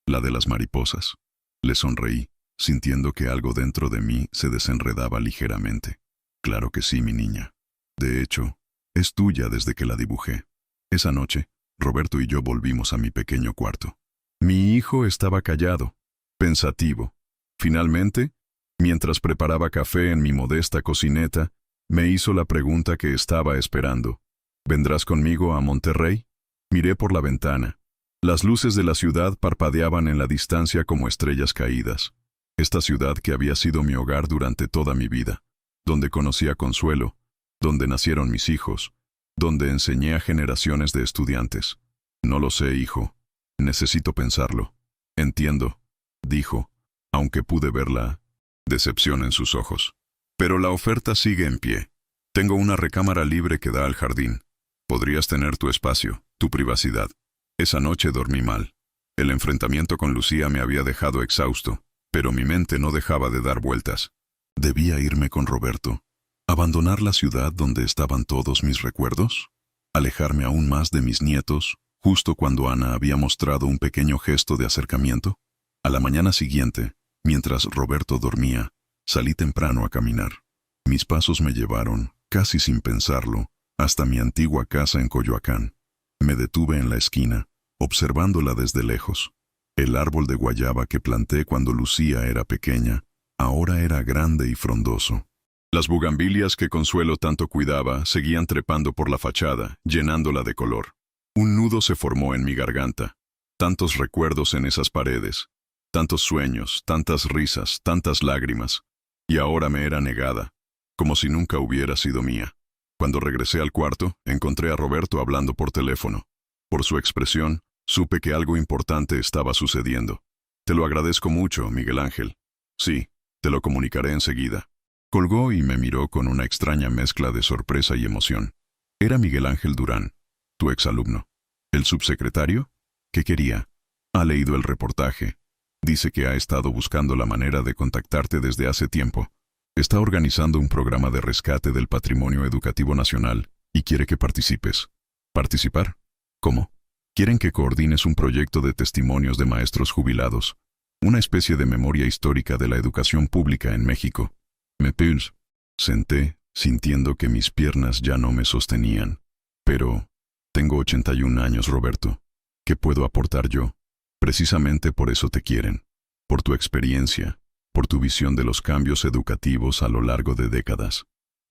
La de las mariposas». Le sonreí, sintiendo que algo dentro de mí se desenredaba ligeramente. «Claro que sí, mi niña. De hecho, es tuya desde que la dibujé». Esa noche, Roberto y yo volvimos a mi pequeño cuarto. Mi hijo estaba callado, pensativo. Finalmente, mientras preparaba café en mi modesta cocineta, me hizo la pregunta que estaba esperando. «¿Vendrás conmigo a Monterrey?» Miré por la ventana. Las luces de la ciudad parpadeaban en la distancia como estrellas caídas. Esta ciudad que había sido mi hogar durante toda mi vida, donde conocí a Consuelo, donde nacieron mis hijos, donde enseñé a generaciones de estudiantes. «No lo sé, hijo. Necesito pensarlo». «Entiendo», dijo, aunque pude ver la decepción en sus ojos. Pero la oferta sigue en pie. Tengo una recámara libre que da al jardín. Podrías tener tu espacio, tu privacidad. Esa noche dormí mal. El enfrentamiento con Lucía me había dejado exhausto, pero mi mente no dejaba de dar vueltas. ¿Debía irme con Roberto? ¿Abandonar la ciudad donde estaban todos mis recuerdos? ¿Alejarme aún más de mis nietos, justo cuando Ana había mostrado un pequeño gesto de acercamiento? A la mañana siguiente, mientras Roberto dormía, salí temprano a caminar. Mis pasos me llevaron, casi sin pensarlo, hasta mi antigua casa en Coyoacán. Me detuve en la esquina, observándola desde lejos. El árbol de guayaba que planté cuando Lucía era pequeña, ahora era grande y frondoso. Las bugambilias que Consuelo tanto cuidaba seguían trepando por la fachada, llenándola de color. Un nudo se formó en mi garganta. Tantos recuerdos en esas paredes, tantos sueños, tantas risas, tantas lágrimas. Y ahora me era negada, como si nunca hubiera sido mía. Cuando regresé al cuarto, encontré a Roberto hablando por teléfono. Por su expresión, supe que algo importante estaba sucediendo. Te lo agradezco mucho, Miguel Ángel. Sí, te lo comunicaré enseguida. Colgó y me miró con una extraña mezcla de sorpresa y emoción. Era Miguel Ángel Durán, tu exalumno. ¿El subsecretario? ¿Qué quería? Ha leído el reportaje. Dice que ha estado buscando la manera de contactarte desde hace tiempo. Está organizando un programa de rescate del patrimonio educativo nacional y quiere que participes. ¿Participar? ¿Cómo? Quieren que coordines un proyecto de testimonios de maestros jubilados, una especie de memoria histórica de la educación pública en México. Me puse. Senté, sintiendo que mis piernas ya no me sostenían. Pero, tengo 81 años, Roberto. ¿Qué puedo aportar yo? Precisamente por eso te quieren. Por tu experiencia, por tu visión de los cambios educativos a lo largo de décadas.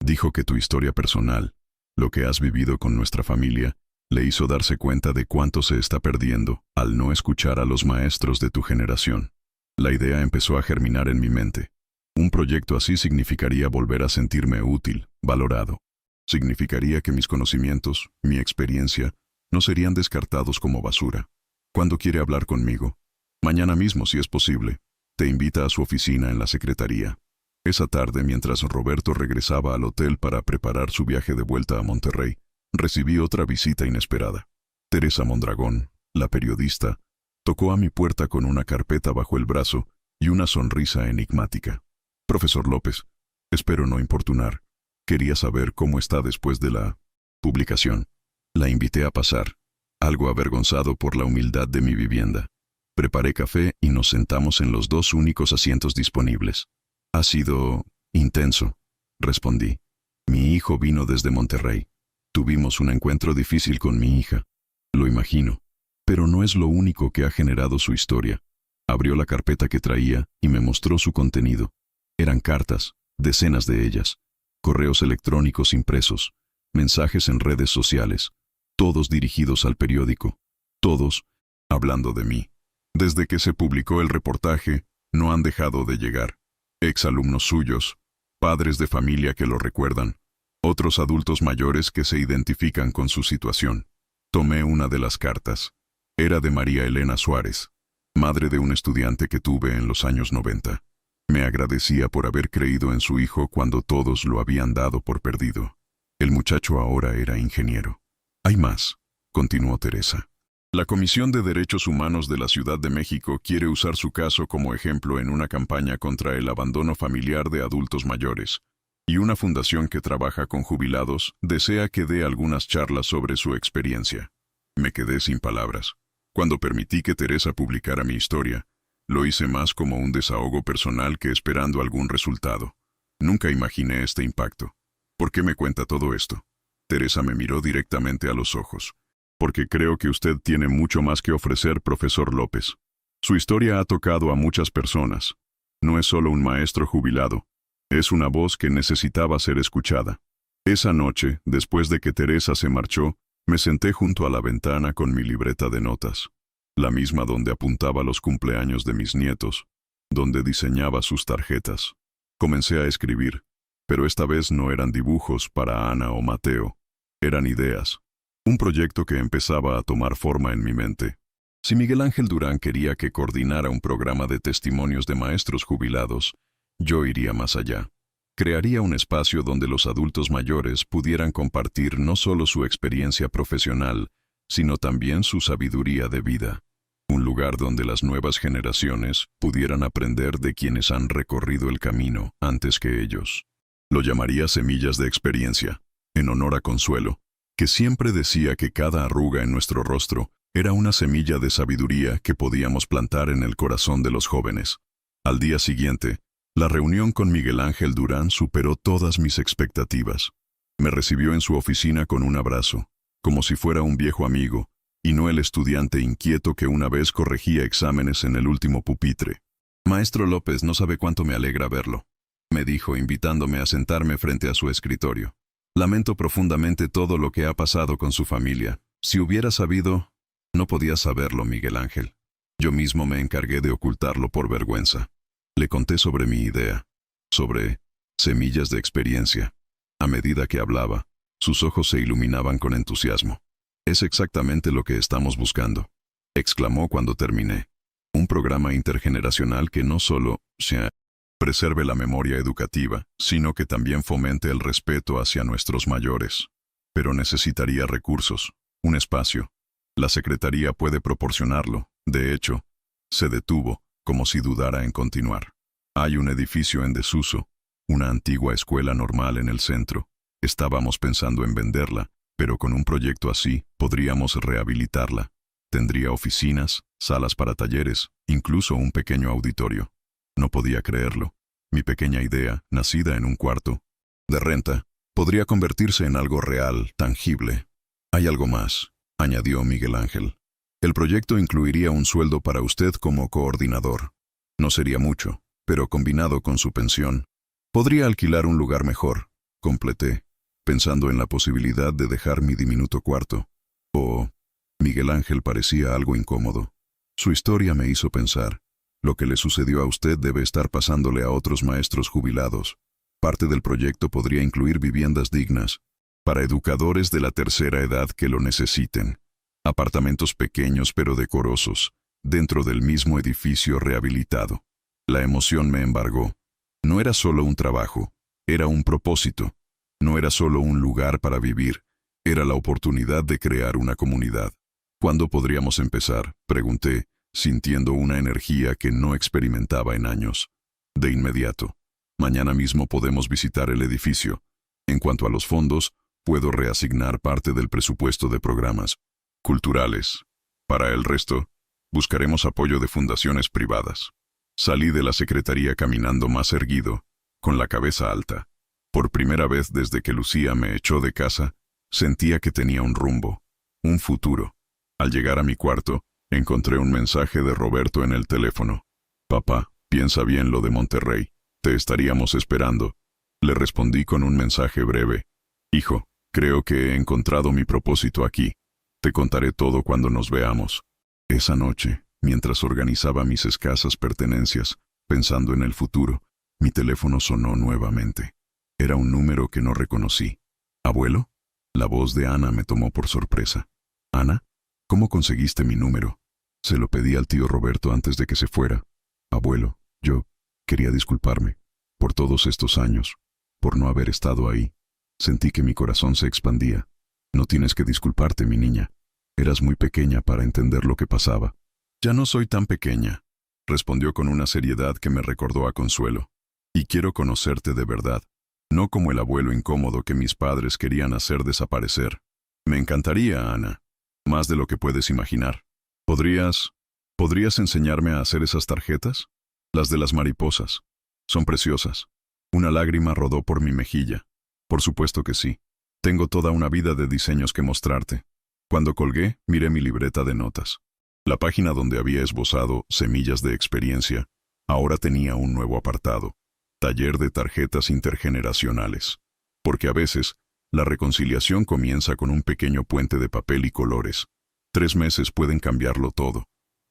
Dijo que tu historia personal, lo que has vivido con nuestra familia, le hizo darse cuenta de cuánto se está perdiendo al no escuchar a los maestros de tu generación. La idea empezó a germinar en mi mente. Un proyecto así significaría volver a sentirme útil, valorado. Significaría que mis conocimientos, mi experiencia, no serían descartados como basura. ¿Cuándo quiere hablar conmigo? Mañana mismo, si es posible. Te invita a su oficina en la secretaría. Esa tarde, mientras Roberto regresaba al hotel para preparar su viaje de vuelta a Monterrey, recibí otra visita inesperada. Teresa Mondragón, la periodista, tocó a mi puerta con una carpeta bajo el brazo y una sonrisa enigmática. Profesor López, espero no importunar. Quería saber cómo está después de la publicación. La invité a pasar, algo avergonzado por la humildad de mi vivienda. Preparé café y nos sentamos en los dos únicos asientos disponibles. Ha sido intenso, respondí. Mi hijo vino desde Monterrey. Tuvimos un encuentro difícil con mi hija. Lo imagino. Pero no es lo único que ha generado su historia. Abrió la carpeta que traía y me mostró su contenido. Eran cartas, decenas de ellas, correos electrónicos impresos, mensajes en redes sociales, todos dirigidos al periódico, todos hablando de mí. Desde que se publicó el reportaje, no han dejado de llegar. Exalumnos suyos, padres de familia que lo recuerdan, otros adultos mayores que se identifican con su situación. Tomé una de las cartas. Era de María Elena Suárez, madre de un estudiante que tuve en los años 90. Me agradecía por haber creído en su hijo cuando todos lo habían dado por perdido. El muchacho ahora era ingeniero. Hay más, continuó Teresa. La Comisión de Derechos Humanos de la Ciudad de México quiere usar su caso como ejemplo en una campaña contra el abandono familiar de adultos mayores, y una fundación que trabaja con jubilados desea que dé algunas charlas sobre su experiencia. Me quedé sin palabras. Cuando permití que Teresa publicara mi historia, lo hice más como un desahogo personal que esperando algún resultado. Nunca imaginé este impacto. ¿Por qué me cuenta todo esto? Teresa me miró directamente a los ojos. Porque creo que usted tiene mucho más que ofrecer, profesor López. Su historia ha tocado a muchas personas. No es solo un maestro jubilado. Es una voz que necesitaba ser escuchada. Esa noche, después de que Teresa se marchó, me senté junto a la ventana con mi libreta de notas. La misma donde apuntaba los cumpleaños de mis nietos, donde diseñaba sus tarjetas. Comencé a escribir, pero esta vez no eran dibujos para Ana o Mateo, eran ideas. Un proyecto que empezaba a tomar forma en mi mente. Si Miguel Ángel Durán quería que coordinara un programa de testimonios de maestros jubilados, yo iría más allá. Crearía un espacio donde los adultos mayores pudieran compartir no solo su experiencia profesional, sino también su sabiduría de vida. Un lugar donde las nuevas generaciones pudieran aprender de quienes han recorrido el camino antes que ellos. Lo llamaría Semillas de Experiencia, en honor a Consuelo, que siempre decía que cada arruga en nuestro rostro era una semilla de sabiduría que podíamos plantar en el corazón de los jóvenes. Al día siguiente, la reunión con Miguel Ángel Durán superó todas mis expectativas. Me recibió en su oficina con un abrazo, como si fuera un viejo amigo, y no el estudiante inquieto que una vez corregía exámenes en el último pupitre. «Maestro López, no sabe cuánto me alegra verlo», me dijo, invitándome a sentarme frente a su escritorio. «Lamento profundamente todo lo que ha pasado con su familia. Si hubiera sabido...» «No podía saberlo, Miguel Ángel. Yo mismo me encargué de ocultarlo por vergüenza». Le conté sobre mi idea, sobre Semillas de Experiencia. A medida que hablaba, sus ojos se iluminaban con entusiasmo. «Es exactamente lo que estamos buscando», exclamó cuando terminé. «Un programa intergeneracional que no solo preserve la memoria educativa, sino que también fomente el respeto hacia nuestros mayores. Pero necesitaría recursos, un espacio. La Secretaría puede proporcionarlo. De hecho, se detuvo, como si dudara en continuar. Hay un edificio en desuso, una antigua escuela normal en el centro. Estábamos pensando en venderla, pero con un proyecto así podríamos rehabilitarla. Tendría oficinas, salas para talleres, incluso un pequeño auditorio. No podía creerlo. Mi pequeña idea, nacida en un cuarto de renta, podría convertirse en algo real, tangible. «Hay algo más», añadió Miguel Ángel. «El proyecto incluiría un sueldo para usted como coordinador. No sería mucho, pero combinado con su pensión, podría alquilar un lugar mejor», completé, pensando en la posibilidad de dejar mi diminuto cuarto. Miguel Ángel parecía algo incómodo. Su historia me hizo pensar, lo que le sucedió a usted debe estar pasándole a otros maestros jubilados. Parte del proyecto podría incluir viviendas dignas, para educadores de la tercera edad que lo necesiten. Apartamentos pequeños pero decorosos, dentro del mismo edificio rehabilitado. La emoción me embargó. No era solo un trabajo, era un propósito. No era solo un lugar para vivir, era la oportunidad de crear una comunidad. «¿Cuándo podríamos empezar?», pregunté, sintiendo una energía que no experimentaba en años. «De inmediato. Mañana mismo podemos visitar el edificio. En cuanto a los fondos, puedo reasignar parte del presupuesto de programas culturales. Para el resto, buscaremos apoyo de fundaciones privadas». Salí de la secretaría caminando más erguido, con la cabeza alta. Por primera vez desde que Lucía me echó de casa, sentía que tenía un rumbo, un futuro. Al llegar a mi cuarto, encontré un mensaje de Roberto en el teléfono. «Papá, piensa bien lo de Monterrey. Te estaríamos esperando». Le respondí con un mensaje breve. «Hijo, creo que he encontrado mi propósito aquí. Te contaré todo cuando nos veamos». Esa noche, mientras organizaba mis escasas pertenencias, pensando en el futuro, mi teléfono sonó nuevamente. Era un número que no reconocí. «¿Abuelo?». La voz de Ana me tomó por sorpresa. «¿Ana? ¿Cómo conseguiste mi número?». Se lo pedí al tío Roberto antes de que se fuera. «Abuelo, yo quería disculparme por todos estos años, por no haber estado ahí. Sentí que mi corazón se expandía. No tienes que disculparte, mi niña. Eras muy pequeña para entender lo que pasaba». «Ya no soy tan pequeña», respondió con una seriedad que me recordó a Consuelo. «Y quiero conocerte de verdad, no como el abuelo incómodo que mis padres querían hacer desaparecer. Me encantaría, Ana, más de lo que puedes imaginar. ¿Podrías enseñarme a hacer esas tarjetas? Las de las mariposas. Son preciosas». Una lágrima rodó por mi mejilla. «Por supuesto que sí. Tengo toda una vida de diseños que mostrarte». Cuando colgué, miré mi libreta de notas. La página donde había esbozado Semillas de Experiencia ahora tenía un nuevo apartado: Taller de tarjetas intergeneracionales. Porque a veces, la reconciliación comienza con un pequeño puente de papel y colores. 3 meses pueden cambiarlo todo.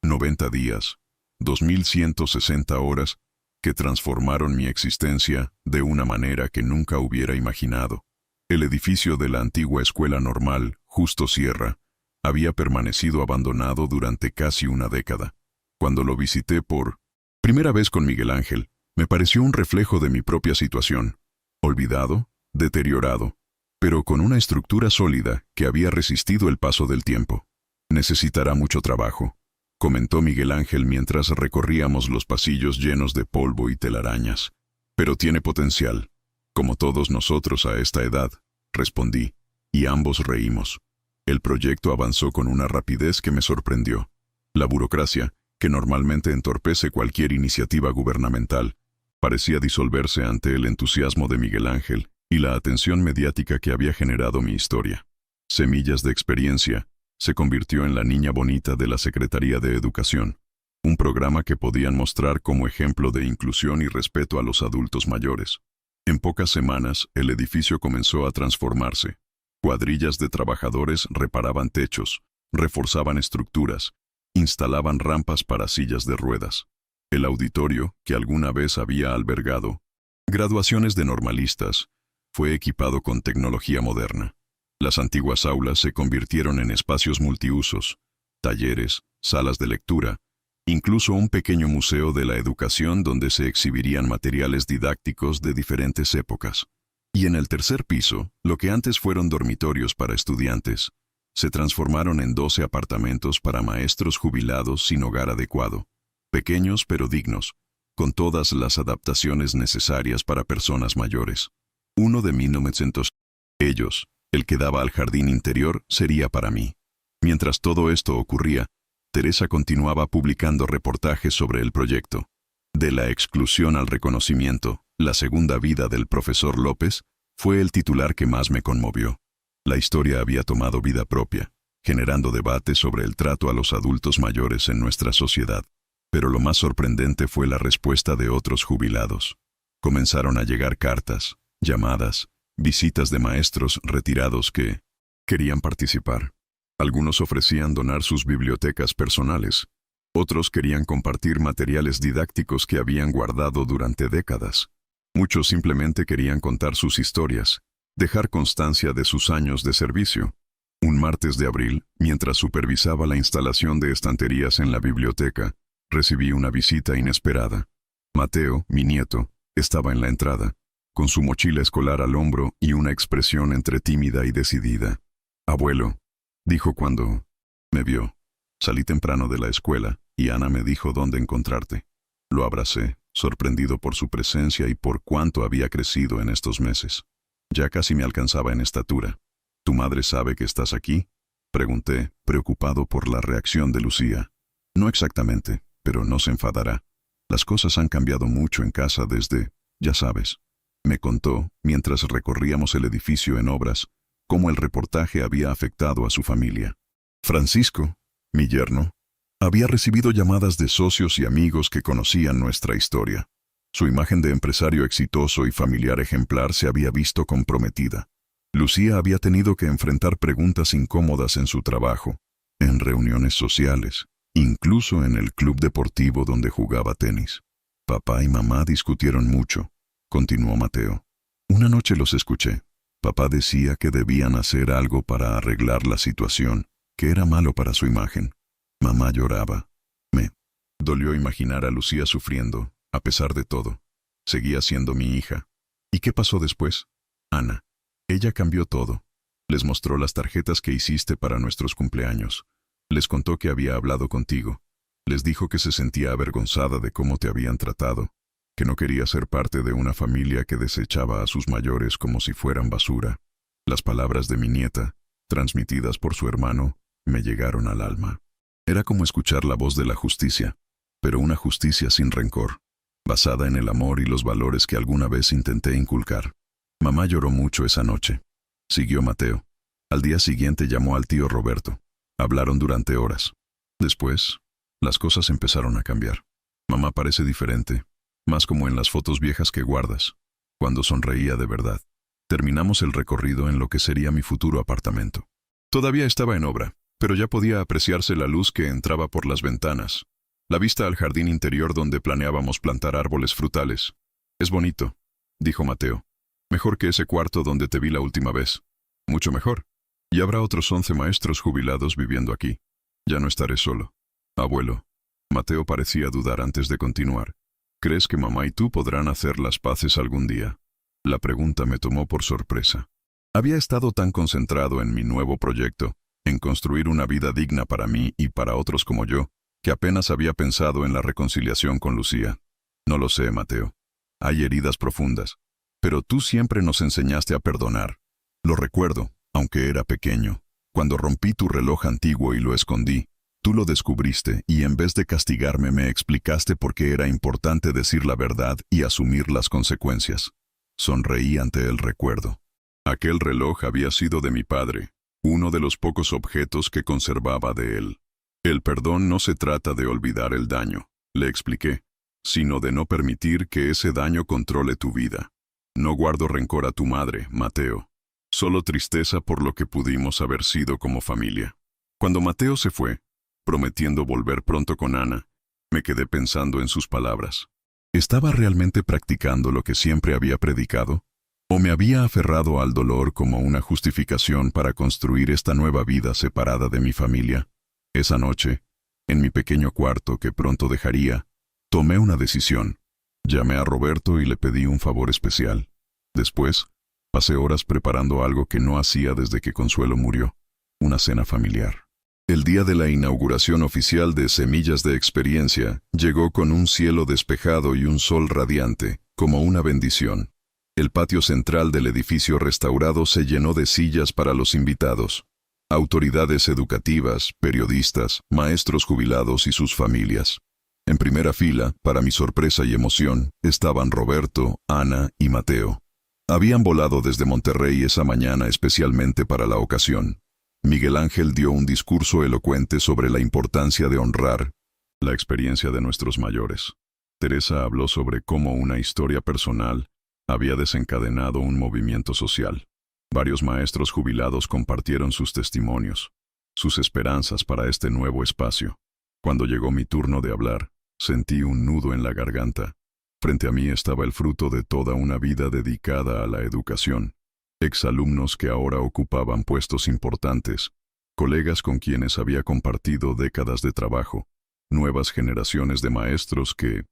90 días, 2160 horas, que transformaron mi existencia de una manera que nunca hubiera imaginado. El edificio de la antigua escuela normal, Justo Sierra, había permanecido abandonado durante casi una década. Cuando lo visité por primera vez con Miguel Ángel, me pareció un reflejo de mi propia situación. olvidado, deteriorado, pero con una estructura sólida que había resistido el paso del tiempo. Necesitará mucho trabajo, comentó Miguel Ángel mientras recorríamos los pasillos llenos de polvo y telarañas. Pero tiene potencial, como todos nosotros a esta edad, respondí, y ambos reímos. El proyecto avanzó con una rapidez que me sorprendió. La burocracia, que normalmente entorpece cualquier iniciativa gubernamental, parecía disolverse ante el entusiasmo de Miguel Ángel y la atención mediática que había generado mi historia. Semillas de Experiencia se convirtió en la niña bonita de la Secretaría de Educación, un programa que podían mostrar como ejemplo de inclusión y respeto a los adultos mayores. En pocas semanas, el edificio comenzó a transformarse. Cuadrillas de trabajadores reparaban techos, reforzaban estructuras, instalaban rampas para sillas de ruedas. El auditorio, que alguna vez había albergado graduaciones de normalistas, fue equipado con tecnología moderna. Las antiguas aulas se convirtieron en espacios multiusos, talleres, salas de lectura, incluso un pequeño museo de la educación donde se exhibirían materiales didácticos de diferentes épocas. Y en el tercer piso, lo que antes fueron dormitorios para estudiantes, se transformaron en 12 apartamentos para maestros jubilados sin hogar adecuado, pequeños pero dignos, con todas las adaptaciones necesarias para personas mayores. Uno de 1900. Ellos, el que daba al jardín interior, sería para mí. Mientras todo esto ocurría, Teresa continuaba publicando reportajes sobre el proyecto. De la exclusión al reconocimiento, la segunda vida del profesor López, fue el titular que más me conmovió. La historia había tomado vida propia, generando debate sobre el trato a los adultos mayores en nuestra sociedad. Pero lo más sorprendente fue la respuesta de otros jubilados. Comenzaron a llegar cartas, llamadas, visitas de maestros retirados que querían participar. Algunos ofrecían donar sus bibliotecas personales. Otros querían compartir materiales didácticos que habían guardado durante décadas. Muchos simplemente querían contar sus historias, dejar constancia de sus años de servicio. Un martes de abril, mientras supervisaba la instalación de estanterías en la biblioteca, recibí una visita inesperada. Mateo, mi nieto, estaba en la entrada, con su mochila escolar al hombro y una expresión entre tímida y decidida. «Abuelo», dijo cuando me vio. Salí temprano de la escuela y Ana me dijo dónde encontrarte. Lo abracé, sorprendido por su presencia y por cuánto había crecido en estos meses. Ya casi me alcanzaba en estatura. ¿Tu madre sabe que estás aquí?, pregunté, preocupado por la reacción de Lucía. No exactamente, pero no se enfadará. Las cosas han cambiado mucho en casa desde, ya sabes. Me contó, mientras recorríamos el edificio en obras, cómo el reportaje había afectado a su familia. Francisco, mi yerno, había recibido llamadas de socios y amigos que conocían nuestra historia. Su imagen de empresario exitoso y familiar ejemplar se había visto comprometida. Lucía había tenido que enfrentar preguntas incómodas en su trabajo, en reuniones sociales, incluso en el club deportivo donde jugaba tenis. Papá y mamá discutieron mucho, continuó Mateo. Una noche los escuché. Papá decía que debían hacer algo para arreglar la situación, que era malo para su imagen. Mamá lloraba. Me dolió imaginar a Lucía sufriendo, a pesar de todo. Seguía siendo mi hija. ¿Y qué pasó después? Ana. Ella cambió todo. Les mostró las tarjetas que hiciste para nuestros cumpleaños. Les contó que había hablado contigo. Les dijo que se sentía avergonzada de cómo te habían tratado, que no quería ser parte de una familia que desechaba a sus mayores como si fueran basura. Las palabras de mi nieta, transmitidas por su hermano, me llegaron al alma. Era como escuchar la voz de la justicia, pero una justicia sin rencor, basada en el amor y los valores que alguna vez intenté inculcar. Mamá lloró mucho esa noche. Siguió Mateo. Al día siguiente llamó al tío Roberto. Hablaron durante horas. Después, las cosas empezaron a cambiar. Mamá parece diferente, más como en las fotos viejas que guardas, cuando sonreía de verdad. Terminamos el recorrido en lo que sería mi futuro apartamento. Todavía estaba en obra, pero ya podía apreciarse la luz que entraba por las ventanas, la vista al jardín interior donde planeábamos plantar árboles frutales. Es bonito, dijo Mateo. Mejor que ese cuarto donde te vi la última vez. Mucho mejor. Y habrá otros 11 maestros jubilados viviendo aquí. Ya no estaré solo. Abuelo. Mateo parecía dudar antes de continuar. ¿Crees que mamá y tú podrán hacer las paces algún día? La pregunta me tomó por sorpresa. Había estado tan concentrado en mi nuevo proyecto, en construir una vida digna para mí y para otros como yo, que apenas había pensado en la reconciliación con Lucía. No lo sé, Mateo. Hay heridas profundas. Pero tú siempre nos enseñaste a perdonar. Lo recuerdo, aunque era pequeño. Cuando rompí tu reloj antiguo y lo escondí, tú lo descubriste y en vez de castigarme me explicaste por qué era importante decir la verdad y asumir las consecuencias. Sonreí ante el recuerdo. Aquel reloj había sido de mi padre, uno de los pocos objetos que conservaba de él. El perdón no se trata de olvidar el daño, le expliqué, sino de no permitir que ese daño controle tu vida. No guardo rencor a tu madre, Mateo. Solo tristeza por lo que pudimos haber sido como familia. Cuando Mateo se fue, prometiendo volver pronto con Ana, me quedé pensando en sus palabras. ¿Estaba realmente practicando lo que siempre había predicado? ¿O me había aferrado al dolor como una justificación para construir esta nueva vida separada de mi familia? Esa noche, en mi pequeño cuarto que pronto dejaría, tomé una decisión. Llamé a Roberto y le pedí un favor especial. Después, pasé horas preparando algo que no hacía desde que Consuelo murió, una cena familiar. El día de la inauguración oficial de Semillas de Experiencia llegó con un cielo despejado y un sol radiante, como una bendición. El patio central del edificio restaurado se llenó de sillas para los invitados. Autoridades educativas, periodistas, maestros jubilados y sus familias. En primera fila, para mi sorpresa y emoción, estaban Roberto, Ana y Mateo. Habían volado desde Monterrey esa mañana especialmente para la ocasión. Miguel Ángel dio un discurso elocuente sobre la importancia de honrar la experiencia de nuestros mayores. Teresa habló sobre cómo una historia personal había desencadenado un movimiento social. Varios maestros jubilados compartieron sus testimonios, sus esperanzas para este nuevo espacio. Cuando llegó mi turno de hablar, sentí un nudo en la garganta. Frente a mí estaba el fruto de toda una vida dedicada a la educación. Exalumnos que ahora ocupaban puestos importantes, colegas con quienes había compartido décadas de trabajo, nuevas generaciones de maestros que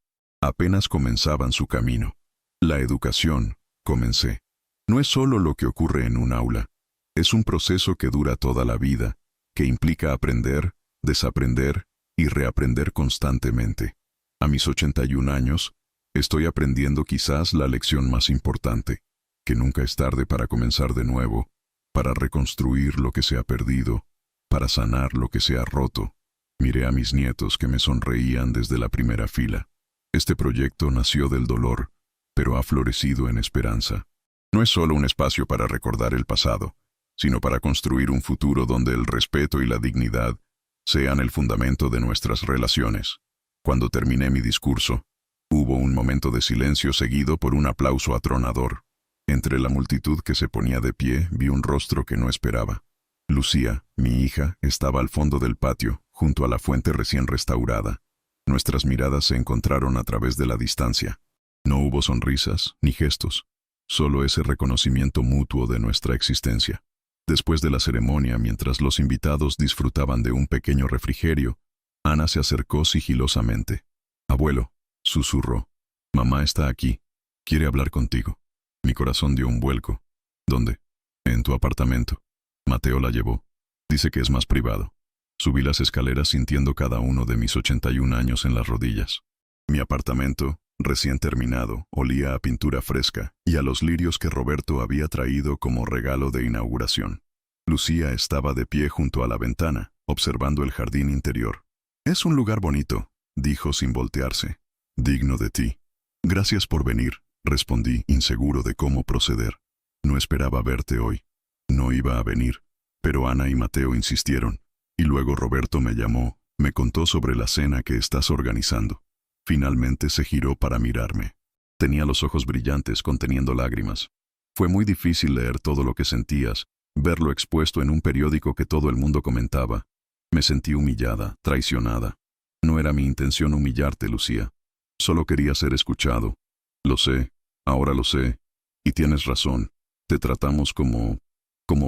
apenas comenzaban su camino. La educación, comencé, no es solo lo que ocurre en un aula, es un proceso que dura toda la vida, que implica aprender, desaprender y reaprender constantemente. A mis 81 años, estoy aprendiendo quizás la lección más importante, que nunca es tarde para comenzar de nuevo, para reconstruir lo que se ha perdido, para sanar lo que se ha roto. Miré a mis nietos que me sonreían desde la primera fila. Este proyecto nació del dolor, pero ha florecido en esperanza. No es solo un espacio para recordar el pasado, sino para construir un futuro donde el respeto y la dignidad sean el fundamento de nuestras relaciones. Cuando terminé mi discurso, hubo un momento de silencio seguido por un aplauso atronador. Entre la multitud que se ponía de pie, vi un rostro que no esperaba. Lucía, mi hija, estaba al fondo del patio, junto a la fuente recién restaurada. Nuestras miradas se encontraron a través de la distancia. No hubo sonrisas ni gestos, solo ese reconocimiento mutuo de nuestra existencia. Después de la ceremonia, mientras los invitados disfrutaban de un pequeño refrigerio, Ana se acercó sigilosamente. «Abuelo», susurró, «mamá está aquí, quiere hablar contigo». Mi corazón dio un vuelco. «¿Dónde?» «En tu apartamento». Mateo la llevó. «Dice que es más privado». Subí las escaleras sintiendo cada uno de mis 81 años en las rodillas. Mi apartamento, recién terminado, olía a pintura fresca y a los lirios que Roberto había traído como regalo de inauguración. Lucía estaba de pie junto a la ventana, observando el jardín interior. «Es un lugar bonito», dijo sin voltearse. «Digno de ti». «Gracias por venir», respondí, inseguro de cómo proceder. «No esperaba verte hoy». No iba a venir, pero Ana y Mateo insistieron, y luego Roberto me llamó, me contó sobre la cena que estás organizando. Finalmente se giró para mirarme. Tenía los ojos brillantes conteniendo lágrimas. Fue muy difícil leer todo lo que sentías, verlo expuesto en un periódico que todo el mundo comentaba. Me sentí humillada, traicionada. No era mi intención humillarte, Lucía. Solo quería ser escuchado. Lo sé, ahora lo sé. Y tienes razón. Te tratamos como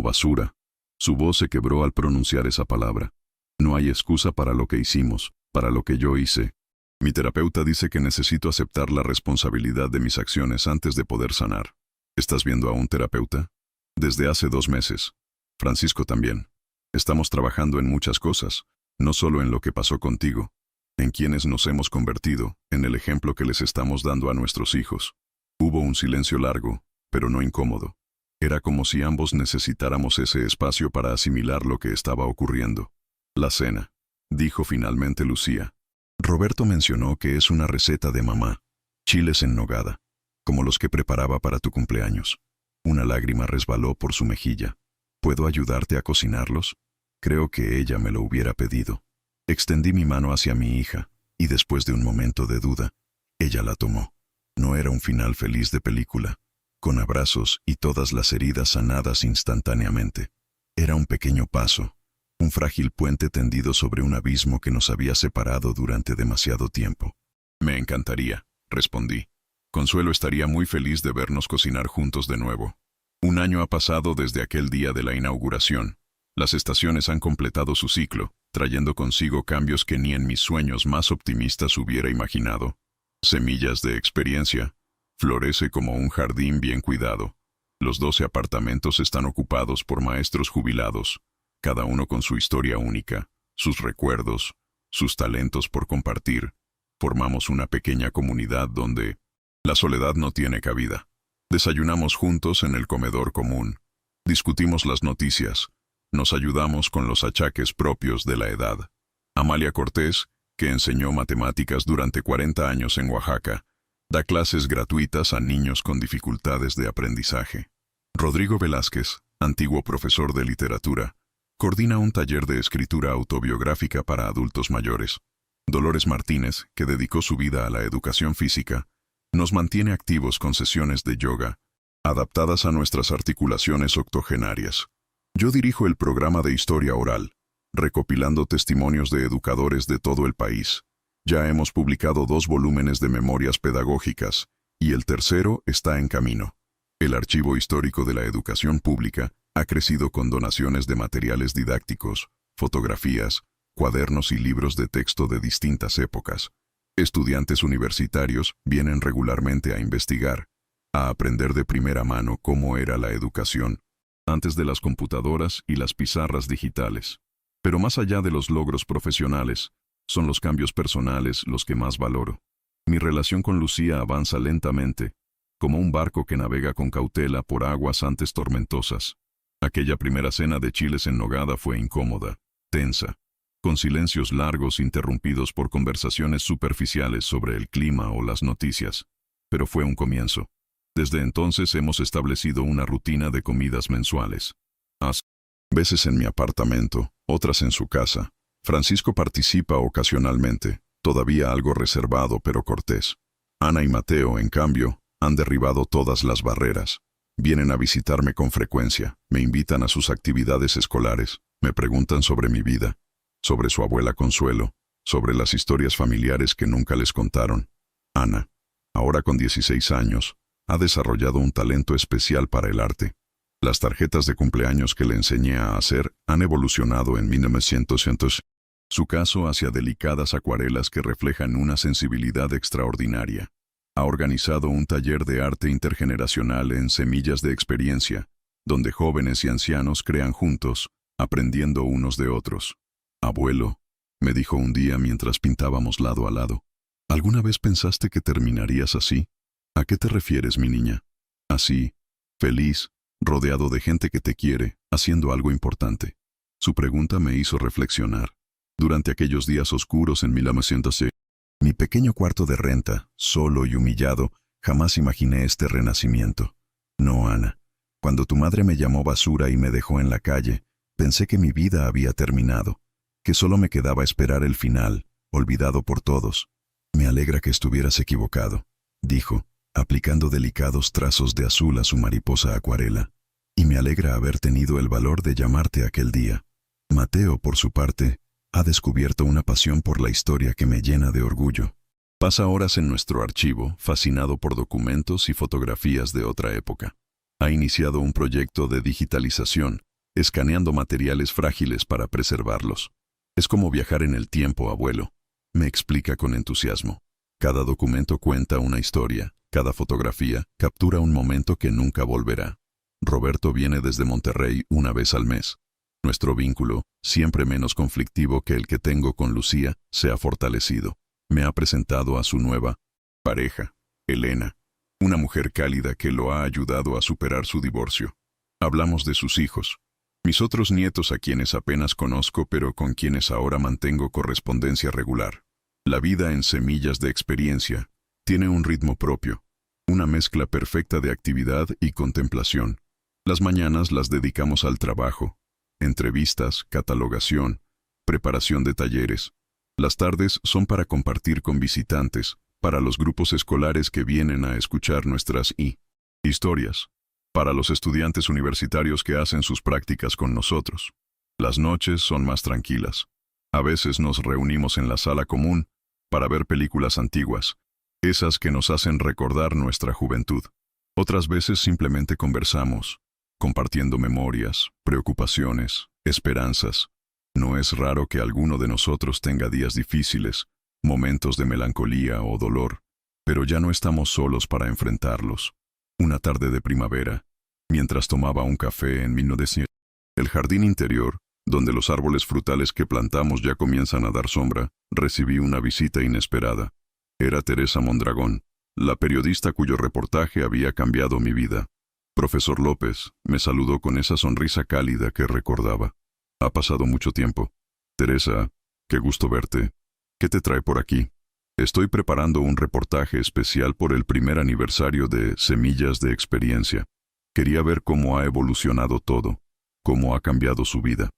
basura. Su voz se quebró al pronunciar esa palabra. No hay excusa para lo que hicimos, para lo que yo hice. Mi terapeuta dice que necesito aceptar la responsabilidad de mis acciones antes de poder sanar. ¿Estás viendo a un terapeuta? Desde hace 2 meses. Francisco también. Estamos trabajando en muchas cosas, no solo en lo que pasó contigo, en quienes nos hemos convertido, en el ejemplo que les estamos dando a nuestros hijos. Hubo un silencio largo, pero no incómodo. Era como si ambos necesitáramos ese espacio para asimilar lo que estaba ocurriendo. La cena, dijo finalmente Lucía. Roberto mencionó que es una receta de mamá. Chiles en nogada, como los que preparaba para tu cumpleaños. Una lágrima resbaló por su mejilla. ¿Puedo ayudarte a cocinarlos? Creo que ella me lo hubiera pedido. Extendí mi mano hacia mi hija, y después de un momento de duda, ella la tomó. No era un final feliz de película, con abrazos y todas las heridas sanadas instantáneamente. Era un pequeño paso, un frágil puente tendido sobre un abismo que nos había separado durante demasiado tiempo. Me encantaría, respondí. Consuelo estaría muy feliz de vernos cocinar juntos de nuevo. Un año ha pasado desde aquel día de la inauguración. Las estaciones han completado su ciclo, trayendo consigo cambios que ni en mis sueños más optimistas hubiera imaginado. Semillas de experiencia. Florece como un jardín bien cuidado. Los 12 apartamentos están ocupados por maestros jubilados, cada uno con su historia única, sus recuerdos, sus talentos por compartir. Formamos una pequeña comunidad donde la soledad no tiene cabida. Desayunamos juntos en el comedor común. Discutimos las noticias. Nos ayudamos con los achaques propios de la edad. Amalia Cortés, que enseñó matemáticas durante 40 años en Oaxaca, da clases gratuitas a niños con dificultades de aprendizaje. Rodrigo Velázquez, antiguo profesor de literatura, coordina un taller de escritura autobiográfica para adultos mayores. Dolores Martínez, que dedicó su vida a la educación física, nos mantiene activos con sesiones de yoga, adaptadas a nuestras articulaciones octogenarias. Yo dirijo el programa de historia oral, recopilando testimonios de educadores de todo el país. Ya hemos publicado 2 volúmenes de memorias pedagógicas, y el tercero está en camino. El Archivo Histórico de la Educación Pública ha crecido con donaciones de materiales didácticos, fotografías, cuadernos y libros de texto de distintas épocas. Estudiantes universitarios vienen regularmente a investigar, a aprender de primera mano cómo era la educación antes de las computadoras y las pizarras digitales. Pero más allá de los logros profesionales, son los cambios personales los que más valoro. Mi relación con Lucía avanza lentamente, como un barco que navega con cautela por aguas antes tormentosas. Aquella primera cena de chiles en nogada fue incómoda, tensa, con silencios largos interrumpidos por conversaciones superficiales sobre el clima o las noticias. Pero fue un comienzo. Desde entonces hemos establecido una rutina de comidas mensuales. Veces en mi apartamento, otras en su casa. Francisco participa ocasionalmente, todavía algo reservado pero cortés. Ana y Mateo, en cambio, han derribado todas las barreras. Vienen a visitarme con frecuencia, me invitan a sus actividades escolares, me preguntan sobre mi vida, sobre su abuela Consuelo, sobre las historias familiares que nunca les contaron. Ana, ahora con 16 años, ha desarrollado un talento especial para el arte. Las tarjetas de cumpleaños que le enseñé a hacer han evolucionado en 1900. Su caso hacia delicadas acuarelas que reflejan una sensibilidad extraordinaria. Ha organizado un taller de arte intergeneracional en Semillas de Experiencia, donde jóvenes y ancianos crean juntos, aprendiendo unos de otros. Abuelo, me dijo un día mientras pintábamos lado a lado, ¿alguna vez pensaste que terminarías así? ¿A qué te refieres, mi niña? Así, feliz, rodeado de gente que te quiere, haciendo algo importante. Su pregunta me hizo reflexionar. Durante aquellos días oscuros en 1900, mi pequeño cuarto de renta, solo y humillado, jamás imaginé este renacimiento. No, Ana. Cuando tu madre me llamó basura y me dejó en la calle, pensé que mi vida había terminado, que solo me quedaba esperar el final, olvidado por todos. Me alegra que estuvieras equivocado, dijo, aplicando delicados trazos de azul a su mariposa acuarela. Y me alegra haber tenido el valor de llamarte aquel día. Mateo, por su parte, ha descubierto una pasión por la historia que me llena de orgullo. Pasa horas en nuestro archivo, fascinado por documentos y fotografías de otra época. Ha iniciado un proyecto de digitalización, escaneando materiales frágiles para preservarlos. Es como viajar en el tiempo, abuelo, me explica con entusiasmo. Cada documento cuenta una historia, Cada fotografía captura un momento que nunca volverá. Roberto viene desde Monterrey una vez al mes. Nuestro vínculo, siempre menos conflictivo que el que tengo con Lucía, se ha fortalecido. Me ha presentado a su nueva pareja, Elena, una mujer cálida que lo ha ayudado a superar su divorcio. Hablamos de sus hijos, mis otros nietos a quienes apenas conozco pero con quienes ahora mantengo correspondencia regular. La vida en Semillas de Experiencia tiene un ritmo propio, una mezcla perfecta de actividad y contemplación. Las mañanas las dedicamos al trabajo, entrevistas, catalogación, preparación de talleres. Las tardes son para compartir con visitantes, para los grupos escolares que vienen a escuchar nuestras historias, para los estudiantes universitarios que hacen sus prácticas con nosotros. Las noches son más tranquilas. A veces nos reunimos en la sala común para ver películas antiguas, esas que nos hacen recordar nuestra juventud. Otras veces simplemente conversamos, compartiendo memorias, preocupaciones, esperanzas. No es raro que alguno de nosotros tenga días difíciles, momentos de melancolía o dolor, pero ya no estamos solos para enfrentarlos. Una tarde de primavera, mientras tomaba un café en 1900, el jardín interior, donde los árboles frutales que plantamos ya comienzan a dar sombra, recibí una visita inesperada. Era Teresa Mondragón, la periodista cuyo reportaje había cambiado mi vida. Profesor López me saludó con esa sonrisa cálida que recordaba. Ha pasado mucho tiempo. Teresa, qué gusto verte. ¿Qué te trae por aquí? Estoy preparando un reportaje especial por el primer aniversario de Semillas de Experiencia. Quería ver cómo ha evolucionado todo, cómo ha cambiado su vida.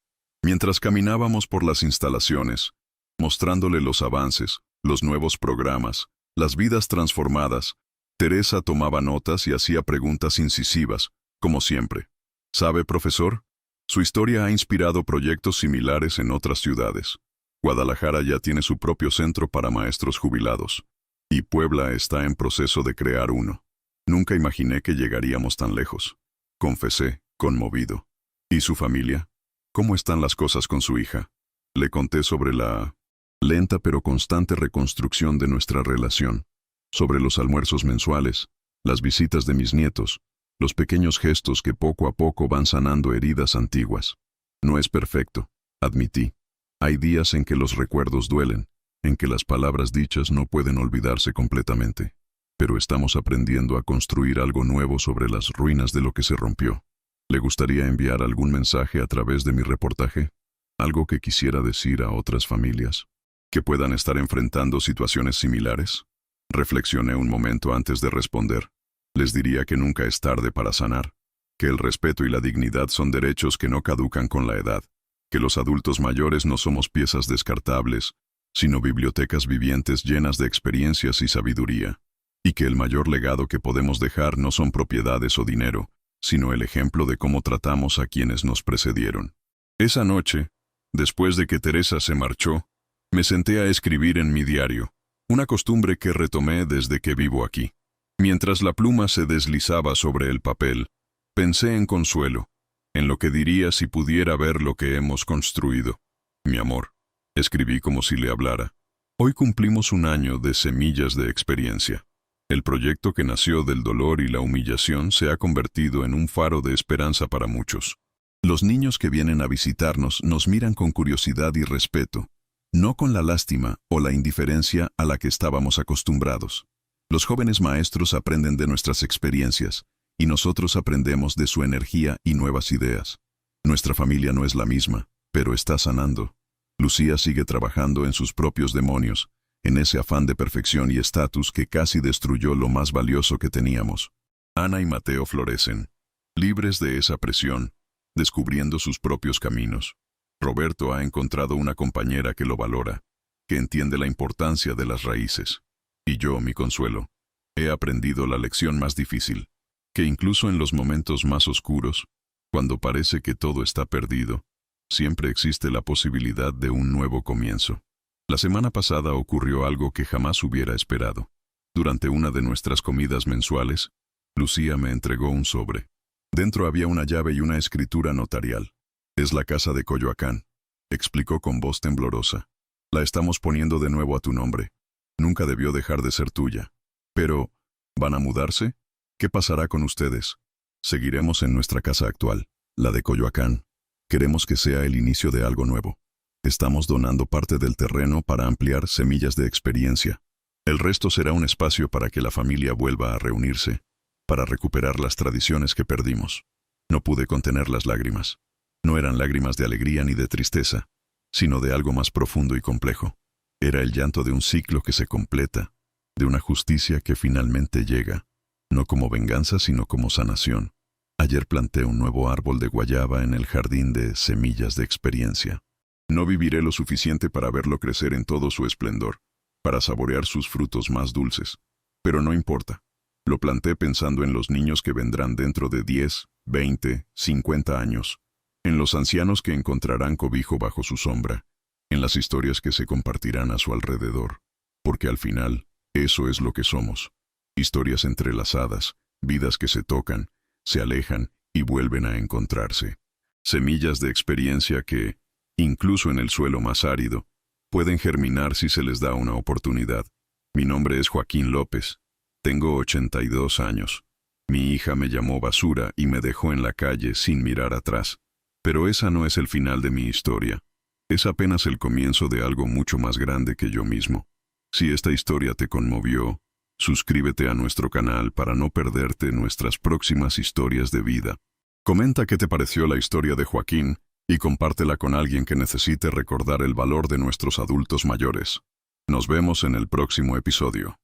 Mientras caminábamos por las instalaciones, mostrándole los avances, los nuevos programas, las vidas transformadas, Teresa tomaba notas y hacía preguntas incisivas, como siempre. ¿Sabe, profesor? Su historia ha inspirado proyectos similares en otras ciudades. Guadalajara ya tiene su propio centro para maestros jubilados, y Puebla está en proceso de crear uno. Nunca imaginé que llegaríamos tan lejos. Confesé, conmovido. ¿Y su familia? ¿Cómo están las cosas con su hija? Le conté sobre la lenta pero constante reconstrucción de nuestra relación, sobre los almuerzos mensuales, las visitas de mis nietos, los pequeños gestos que poco a poco van sanando heridas antiguas. No es perfecto, admití. Hay días en que los recuerdos duelen, en que las palabras dichas no pueden olvidarse completamente. Pero estamos aprendiendo a construir algo nuevo sobre las ruinas de lo que se rompió. ¿Le gustaría enviar algún mensaje a través de mi reportaje? ¿Algo que quisiera decir a otras familias que puedan estar enfrentando situaciones similares? Reflexioné un momento antes de responder. Les diría que nunca es tarde para sanar, que el respeto y la dignidad son derechos que no caducan con la edad, que los adultos mayores no somos piezas descartables, sino bibliotecas vivientes llenas de experiencias y sabiduría, y que el mayor legado que podemos dejar no son propiedades o dinero, sino el ejemplo de cómo tratamos a quienes nos precedieron. Esa noche, después de que Teresa se marchó, me senté a escribir en mi diario, una costumbre que retomé desde que vivo aquí. Mientras la pluma se deslizaba sobre el papel, pensé en Consuelo, en lo que diría si pudiera ver lo que hemos construido. Mi amor, escribí como si le hablara. Hoy cumplimos un año de Semillas de Experiencia. El proyecto que nació del dolor y la humillación se ha convertido en un faro de esperanza para muchos. Los niños que vienen a visitarnos nos miran con curiosidad y respeto, no con la lástima o la indiferencia a la que estábamos acostumbrados. Los jóvenes maestros aprenden de nuestras experiencias, y nosotros aprendemos de su energía y nuevas ideas. Nuestra familia no es la misma, pero está sanando. Lucía sigue trabajando en sus propios demonios, en ese afán de perfección y estatus que casi destruyó lo más valioso que teníamos. Ana y Mateo florecen, libres de esa presión, descubriendo sus propios caminos. Roberto ha encontrado una compañera que lo valora, que entiende la importancia de las raíces. Y yo, mi Consuelo, he aprendido la lección más difícil, que incluso en los momentos más oscuros, cuando parece que todo está perdido, siempre existe la posibilidad de un nuevo comienzo. La semana pasada ocurrió algo que jamás hubiera esperado. Durante una de nuestras comidas mensuales, Lucía me entregó un sobre. Dentro había una llave y una escritura notarial. Es la casa de Coyoacán, explicó con voz temblorosa. La estamos poniendo de nuevo a tu nombre. Nunca debió dejar de ser tuya. Pero, ¿Van a mudarse? ¿Qué pasará con ustedes? Seguiremos en nuestra casa actual, la de Coyoacán. Queremos que sea el inicio de algo nuevo. Estamos donando parte del terreno para ampliar Semillas de Experiencia. El resto será un espacio para que la familia vuelva a reunirse, para recuperar las tradiciones que perdimos. No pude contener las lágrimas. No eran lágrimas de alegría ni de tristeza, sino de algo más profundo y complejo. Era el llanto de un ciclo que se completa, de una justicia que finalmente llega, no como venganza sino como sanación. Ayer planté un nuevo árbol de guayaba en el jardín de Semillas de Experiencia. No viviré lo suficiente para verlo crecer en todo su esplendor, para saborear sus frutos más dulces. Pero no importa. Lo planté pensando en los niños que vendrán dentro de 10, 20, 50 años, en los ancianos que encontrarán cobijo bajo su sombra, en las historias que se compartirán a su alrededor. Porque al final, eso es lo que somos. Historias entrelazadas, vidas que se tocan, se alejan y vuelven a encontrarse. Semillas de experiencia que, incluso en el suelo más árido, pueden germinar si se les da una oportunidad. Mi nombre es Joaquín López. Tengo 82 años. Mi hija me llamó basura y me dejó en la calle sin mirar atrás. Pero esa no es el final de mi historia. Es apenas el comienzo de algo mucho más grande que yo mismo. Si esta historia te conmovió, suscríbete a nuestro canal para no perderte nuestras próximas historias de vida. Comenta qué te pareció la historia de Joaquín y compártela con alguien que necesite recordar el valor de nuestros adultos mayores. Nos vemos en el próximo episodio.